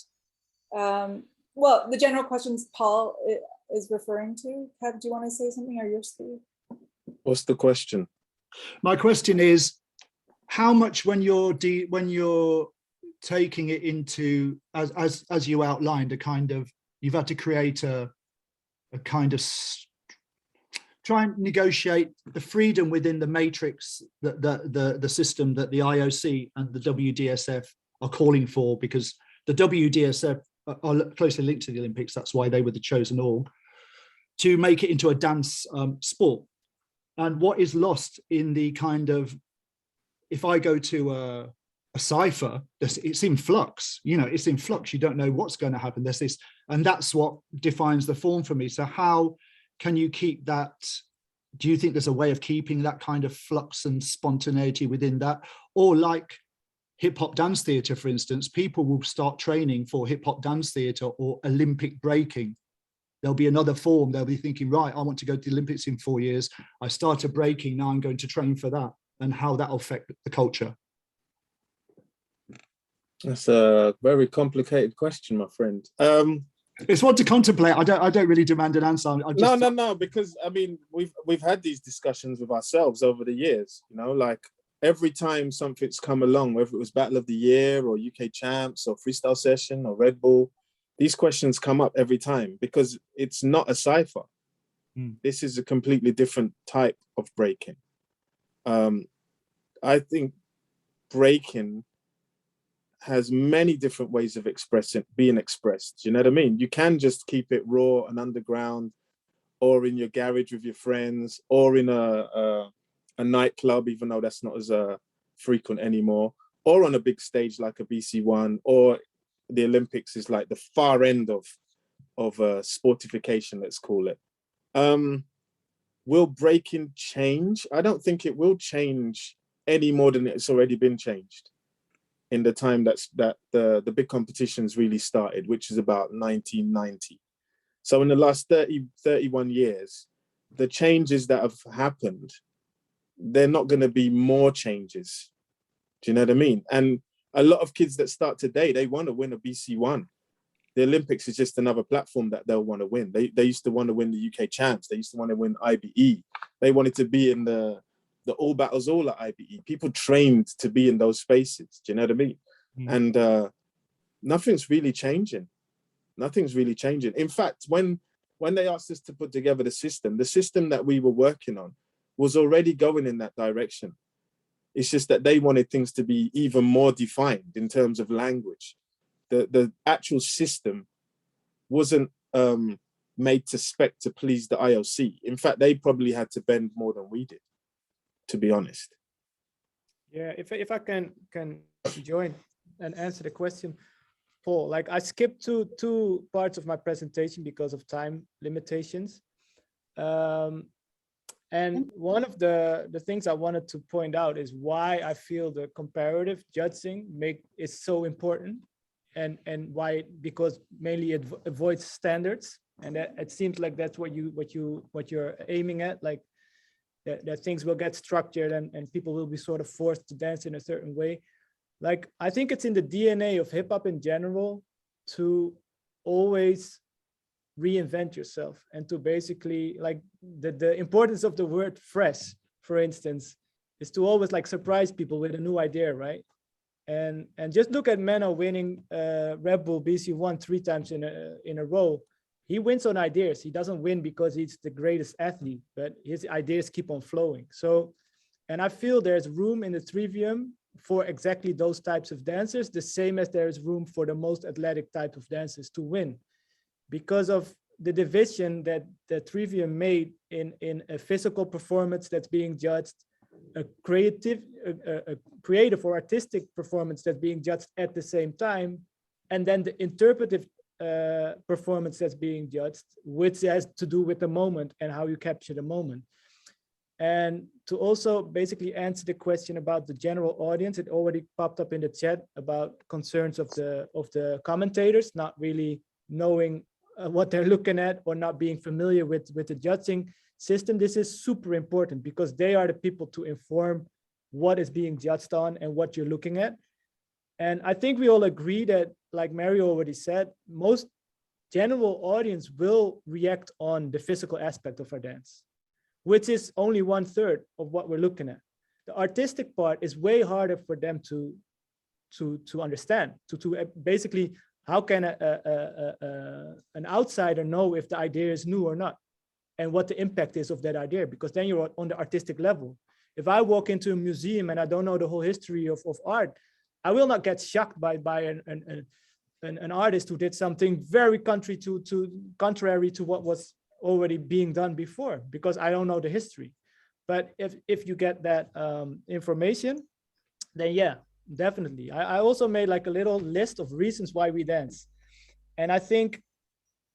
well, the general questions Paul is referring to? Kev, do you want to say something, or Jurskee? What's the question? My question is, how much when you're taking it into, as you outlined, a kind of, you've had to create a kind of try and negotiate the freedom within the matrix that the system that the IOC and the WDSF are calling for, because the WDSF are closely linked to the Olympics. That's why they were the chosen org to make it into a dance sport. And what is lost in the kind of, if I go to a cipher, it's in flux, it's in flux. You don't know what's going to happen. There's this, and that's what defines the form for me. So how can you keep that? Do you think there's a way of keeping that kind of flux and spontaneity within that? Or like hip hop dance theater, for instance, people will start training for hip hop dance theater or Olympic breaking. There'll be another form. They'll be thinking, right, I want to go to the Olympics in 4 years. I started breaking, now I'm going to train for that, and how that'll affect the culture. That's a very complicated question, my friend. It's one to contemplate. I don't really demand an answer. No, because I mean, we've had these discussions with ourselves over the years, like every time something's come along, whether it was Battle of the Year or UK Champs or Freestyle Session or Red Bull, these questions come up every time because it's not a cipher. This is a completely different type of breaking. I think breaking has many different ways of being expressed. You know what I mean? You can just keep it raw and underground, or in your garage with your friends, or in a nightclub, even though that's not as frequent anymore, or on a big stage like a BC1, or the Olympics is like the far end of sportification, let's call it. Will breaking change? I don't think it will change any more than it's already been changed in the time that the big competitions really started, which is about 1990. So in the last 31 years, the changes that have happened, they're not going to be more changes. Do you know what I mean? And a lot of kids that start today, they want to win a BC1. The Olympics is just another platform that they'll want to win. They used to want to win the UK Champs. They used to want to win IBE. They wanted to be in the All Battles All at IBE. People trained to be in those spaces. Do you know what I mean? And nothing's really changing. Nothing's really changing. In fact, when they asked us to put together the system that we were working on was already going in that direction. It's just that they wanted things to be even more defined in terms of language. The actual system wasn't made to spec to please the IOC. In fact, they probably had to bend more than we did, to be honest. Yeah, if I can join and answer the question, Paul, like I skipped two parts of my presentation because of time limitations. And one of the things I wanted to point out is why I feel the comparative judging is so important, and why, because mainly it avoids standards, and that it seems like that's what you're aiming at, like that things will get structured and people will be sort of forced to dance in a certain way. Like I think it's in the DNA of hip hop in general to always reinvent yourself and to basically, like the importance of the word fresh, for instance, is to always like surprise people with a new idea, right? And just look at Menno winning Red Bull BC1 3 times in a row. he wins on ideas. He doesn't win because he's the greatest athlete, but his ideas keep on flowing. So, and I feel there's room in the Trivium for exactly those types of dancers, the same as there is room for the most athletic type of dancers to win, because of the division that the Trivium made in a physical performance that's being judged, a creative or artistic performance that's being judged at the same time, and then the interpretive performance that's being judged, which has to do with the moment and how you capture the moment. And to also basically answer the question about the general audience, it already popped up in the chat about concerns of the commentators not really knowing what they're looking at or not being familiar with the judging system. This is super important because they are the people to inform what is being judged on and what you're looking at. And I think we all agree that, like Mario already said, most general audience will react on the physical aspect of our dance, which is only 1/3 of what we're looking at. The artistic part is way harder for them to understand, to basically, how can an outsider know if the idea is new or not and what the impact is of that idea? Because then you're on the artistic level. If I walk into a museum and I don't know the whole history of art, I will not get shocked by an artist who did something very contrary to what was already being done before, because I don't know the history. But if you get that information, then yeah, definitely. I also made like a little list of reasons why we dance. And I think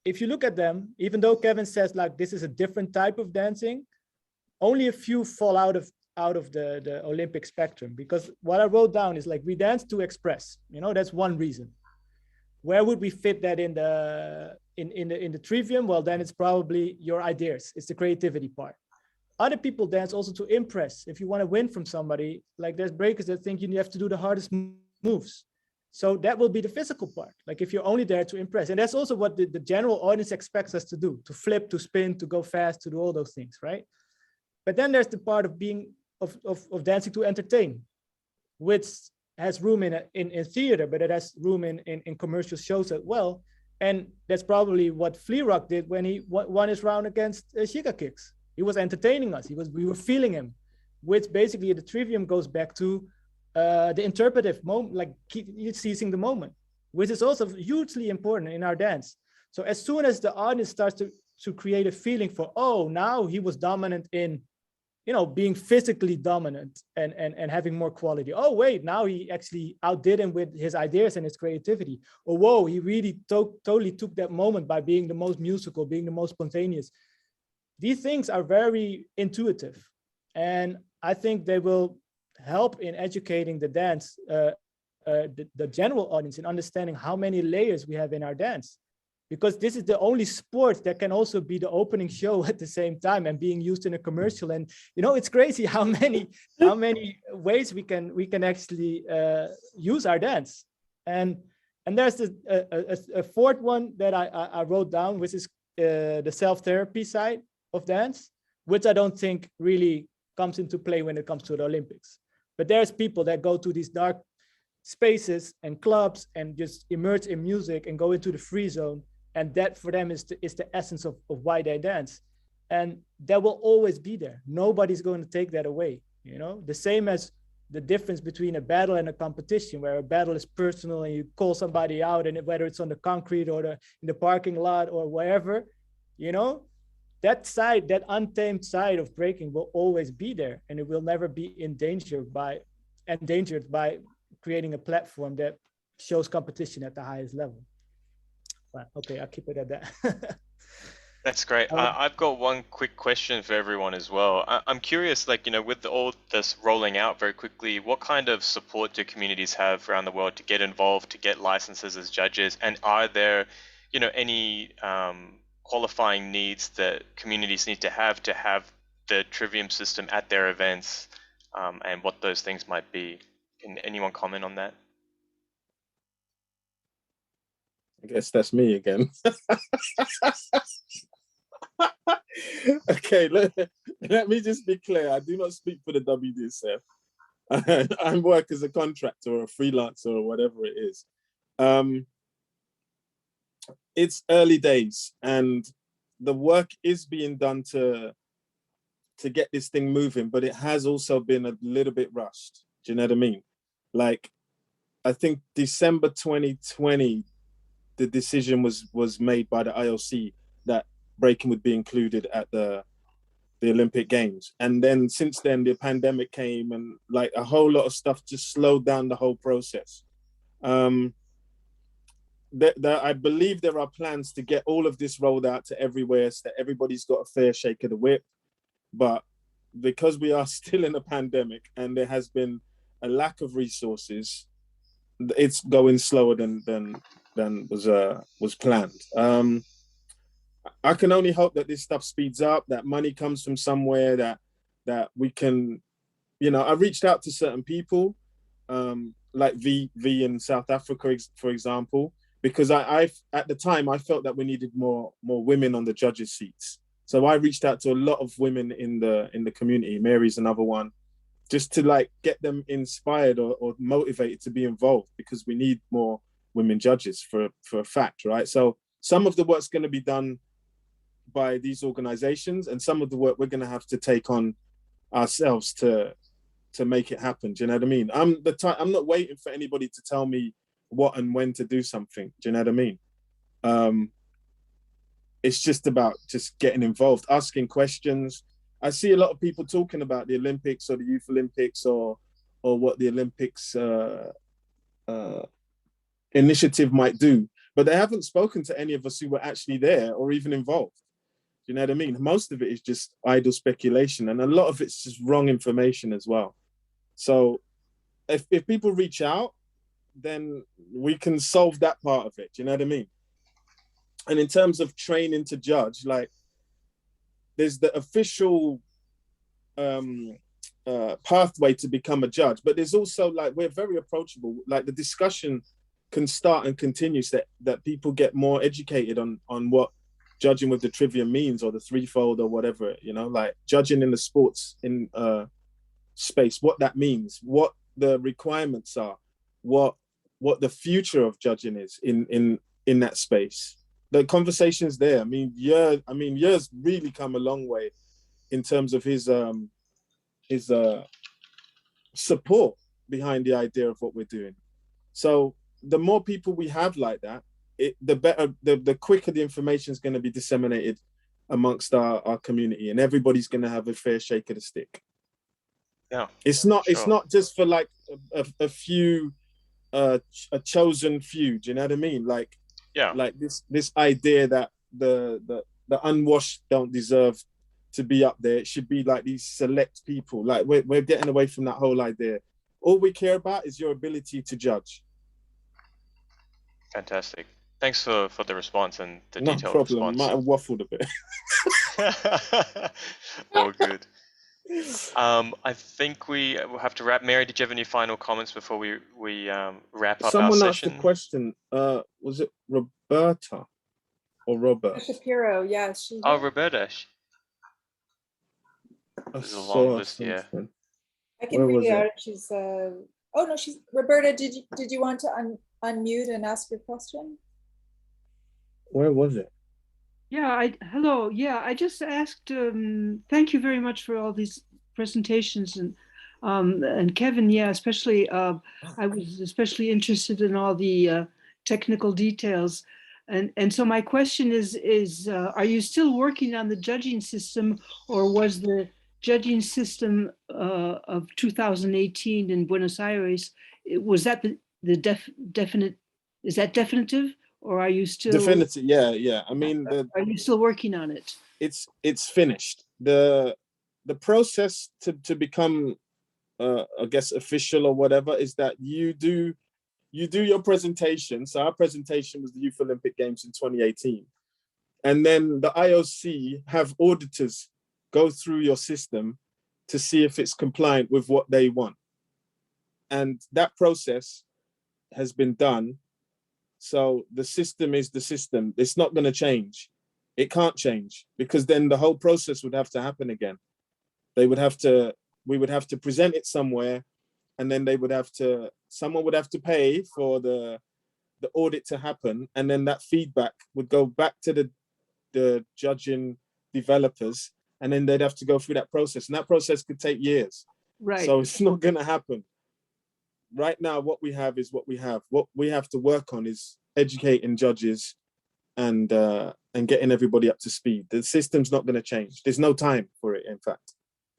if you look at them, even though Kevin says like this is a different type of dancing, only a few fall out of the Olympic spectrum, because what I wrote down is like we dance to express, that's one reason. Where would we fit that in the Trivium? Well, then it's probably your ideas. It's the creativity part. Other people dance also to impress. If you want to win from somebody, like there's breakers that think you have to do the hardest moves. So that will be the physical part. Like if you're only there to impress. And that's also what the general audience expects us to do, to flip, to spin, to go fast, to do all those things, right? But then there's the part of of dancing to entertain, which has room in theater, but it has room in commercial shows as well. And that's probably what Flea Rock did when he won his round against Chica Kicks. He was entertaining us. We were feeling him, which basically the Trivium goes back to the interpretive moment, like seizing the moment, which is also hugely important in our dance. So as soon as the audience starts to create a feeling for, oh, now he was dominant in, being physically dominant and having more quality. Oh, wait, now he actually outdid him with his ideas and his creativity. Or, whoa, he really totally took that moment by being the most musical, being the most spontaneous. These things are very intuitive. And I think they will help in educating the dance, the general audience, in understanding how many layers we have in our dance. Because this is the only sport that can also be the opening show at the same time and being used in a commercial. And it's crazy how many ways we can actually use our dance. And there's a fourth one that I wrote down, which is the self-therapy side of dance, which I don't think really comes into play when it comes to the Olympics. But there's people that go to these dark spaces and clubs and just immerse in music and go into the free zone. And that for them is the essence of why they dance. And that will always be there. Nobody's going to take that away. The same as the difference between a battle and a competition, where a battle is personal and you call somebody out, and whether it's on the concrete or in the parking lot or wherever, that side, that untamed side of breaking will always be there, and it will never be endangered by creating a platform that shows competition at the highest level. But okay, I'll keep it at that. That's great. I've got one quick question for everyone as well. I'm curious, with all this rolling out very quickly, what kind of support do communities have around the world to get involved, to get licenses as judges? And are there, any qualifying needs that communities need to have the Trivium system at their events, and what those things might be? Can anyone comment on that? I guess that's me again. Okay, let me just be clear. I do not speak for the WDSF. I work as a contractor or a freelancer or whatever it is. it's early days, and the work is being done to get this thing moving, but it has also been a little bit rushed. Do you know what I mean? Like, I think December 2020, the decision was made by the IOC that breaking would be included at the Olympic Games. And then since then, the pandemic came, and like a whole lot of stuff just slowed down the whole process. I believe there are plans to get all of this rolled out to everywhere so that everybody's got a fair shake of the whip. But because we are still in a pandemic and there has been a lack of resources, it's going slower than was planned. I can only hope that this stuff speeds up, that money comes from somewhere, that we can, I reached out to certain people, like V in South Africa, for example, because I at the time I felt that we needed more women on the judges' seats. So I reached out to a lot of women in the community. Mary's another one, just to like get them inspired or motivated to be involved, because we need more women judges for a fact, right? So some of the work's going to be done by these organizations, and some of the work we're going to have to take on ourselves to make it happen. Do you know what I mean? I'm not waiting for anybody to tell me what and when to do something. Do you know what I mean? It's just about just getting involved, asking questions. I see a lot of people talking about the Olympics or the Youth Olympics or what the Olympics initiative might do, but they haven't spoken to any of us who were actually there or even involved. Do you know what I mean? Most of it is just idle speculation, and a lot of it's just wrong information as well. So if people reach out, then we can solve that part of it. Do you know what I mean? And in terms of training to judge, like, there's the official pathway to become a judge, but there's also, like, we're very approachable. Like, the discussion can start and continue so that people get more educated on what judging with the Trivium means, or the threefold, or whatever, like judging in the sports in space, what that means, what the requirements are, what the future of judging is in that space. The conversation's there. I mean, Year's really come a long way in terms of his support behind the idea of what we're doing. So the more people we have like that, the better, the quicker the information is going to be disseminated amongst our community, and everybody's going to have a fair shake of the stick. Yeah, it's not just for like a few, a chosen few. Do you know what I mean? Like, yeah, like this idea that the unwashed don't deserve to be up there. It should be like these select people. Like, we're getting away from that whole idea. All we care about is your ability to judge. Fantastic. Thanks for the response and the No detailed problem. response. Might have waffled a bit. All good. I think we will have to wrap. Mary, did you have any final comments before we wrap up Someone our asked session? a question. Was it Roberta or Robert? Shapiro, yeah. She. Oh, Roberta. There's a long list here. I can read it out. She's. Oh no, she's Roberta. Did you want to unmute and ask your question? Where was it? Yeah, hello. Yeah, I just asked, thank you very much for all these presentations, and Kevin, yeah, especially, I was especially interested in all the technical details. And so my question is are you still working on the judging system, or was the judging system of 2018 in Buenos Aires, was that the definite, is that definitive? Or are you still definitive? Yeah. I mean, are you still working on it? It's finished. The process to become, I guess, official or whatever, is that you do your presentation. So our presentation was the Youth Olympic Games in 2018, and then the IOC have auditors go through your system to see if it's compliant with what they want, and that process has been done. So the system is the system. It's not going to change. It can't change, because then the whole process would have to happen again. We would have to present it somewhere, and then someone would have to pay for the the audit to happen, and then that feedback would go back to the judging developers, and then they'd have to go through that process, and that process could take years. Right. So it's not going to happen. Right now, what we have is what we have. What we have to work on is educating judges and getting everybody up to speed. The system's not going to change. There's no time for it, in fact.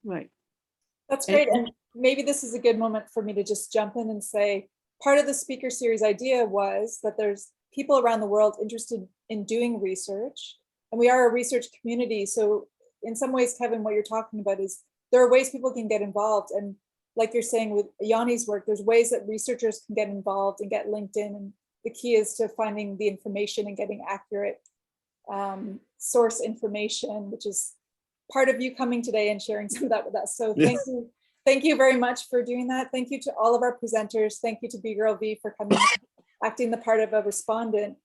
Right. That's great. And maybe this is a good moment for me to just jump in and say, part of the speaker series idea was that there's people around the world interested in doing research, and we are a research community. So in some ways, Kevin, what you're talking about is there are ways people can get involved. And like you're saying with Yoni's work, there's ways that researchers can get involved and get linked in. And the key is to finding the information and getting accurate source information, which is part of you coming today and sharing some of that with us. So thank you. Thank you very much for doing that. Thank you to all of our presenters. Thank you to B-Girl V for coming, acting the part of a respondent.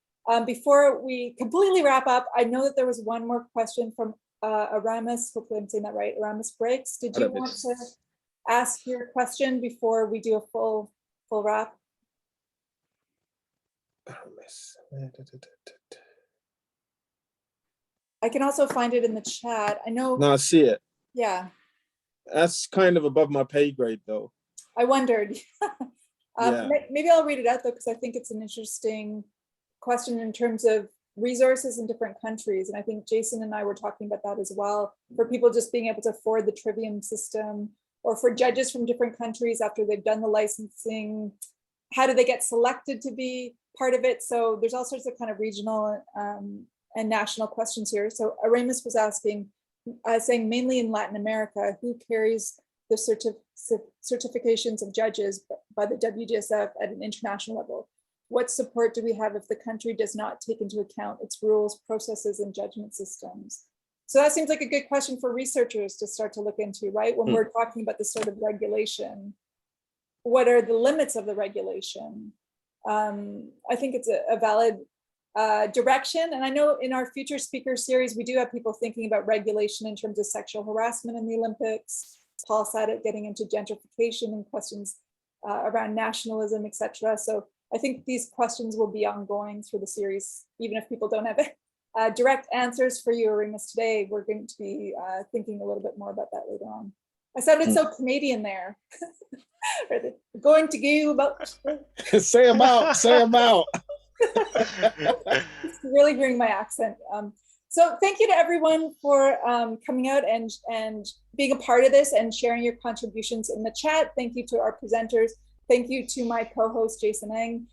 Before we completely wrap up, I know that there was one more question from Aramis. Hopefully I'm saying that right. Aramis Breaks. Did you want to ask your question before we do a full wrap? I can also find it in the chat. I know. No, I see it. Yeah. That's kind of above my pay grade, though. I wondered. Yeah. Maybe I'll read it out though, because I think it's an interesting question in terms of resources in different countries. And I think Jason and I were talking about that as well, for people just being able to afford the Trivium system, or for judges from different countries after they've done the licensing, how do they get selected to be part of it? So there's all sorts of kind of regional and national questions here. So Aramis was asking, saying mainly in Latin America, who carries the certifications of judges by the WGSF at an international level? What support do we have if the country does not take into account its rules, processes, and judgment systems? So that seems like a good question for researchers to start to look into, right? When we're talking about this sort of regulation, what are the limits of the regulation? I think it's a valid direction. And I know in our future speaker series, we do have people thinking about regulation in terms of sexual harassment in the Olympics. Paul said it, getting into gentrification and questions around nationalism, etc. So I think these questions will be ongoing through the series, even if people don't have direct answers for you, Aramis, today. We're going to be thinking a little bit more about that later on. I sounded so Canadian there. Going to go about. Say them out, say them out. It's really hearing my accent. So thank you to everyone for coming out and being a part of this and sharing your contributions in the chat. Thank you to our presenters. Thank you to my co-host, Jason Eng,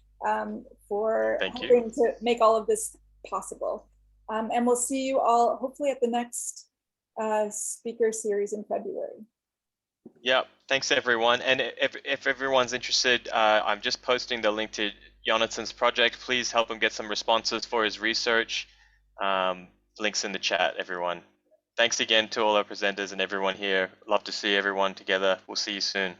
for helping to make all of this possible. And we'll see you all hopefully at the next speaker series in February. Yeah, thanks everyone. And if everyone's interested, I'm just posting the link to Yonatan's project. Please help him get some responses for his research. Links in the chat, everyone. Thanks again to all our presenters and everyone here. Love to see everyone together. We'll see you soon.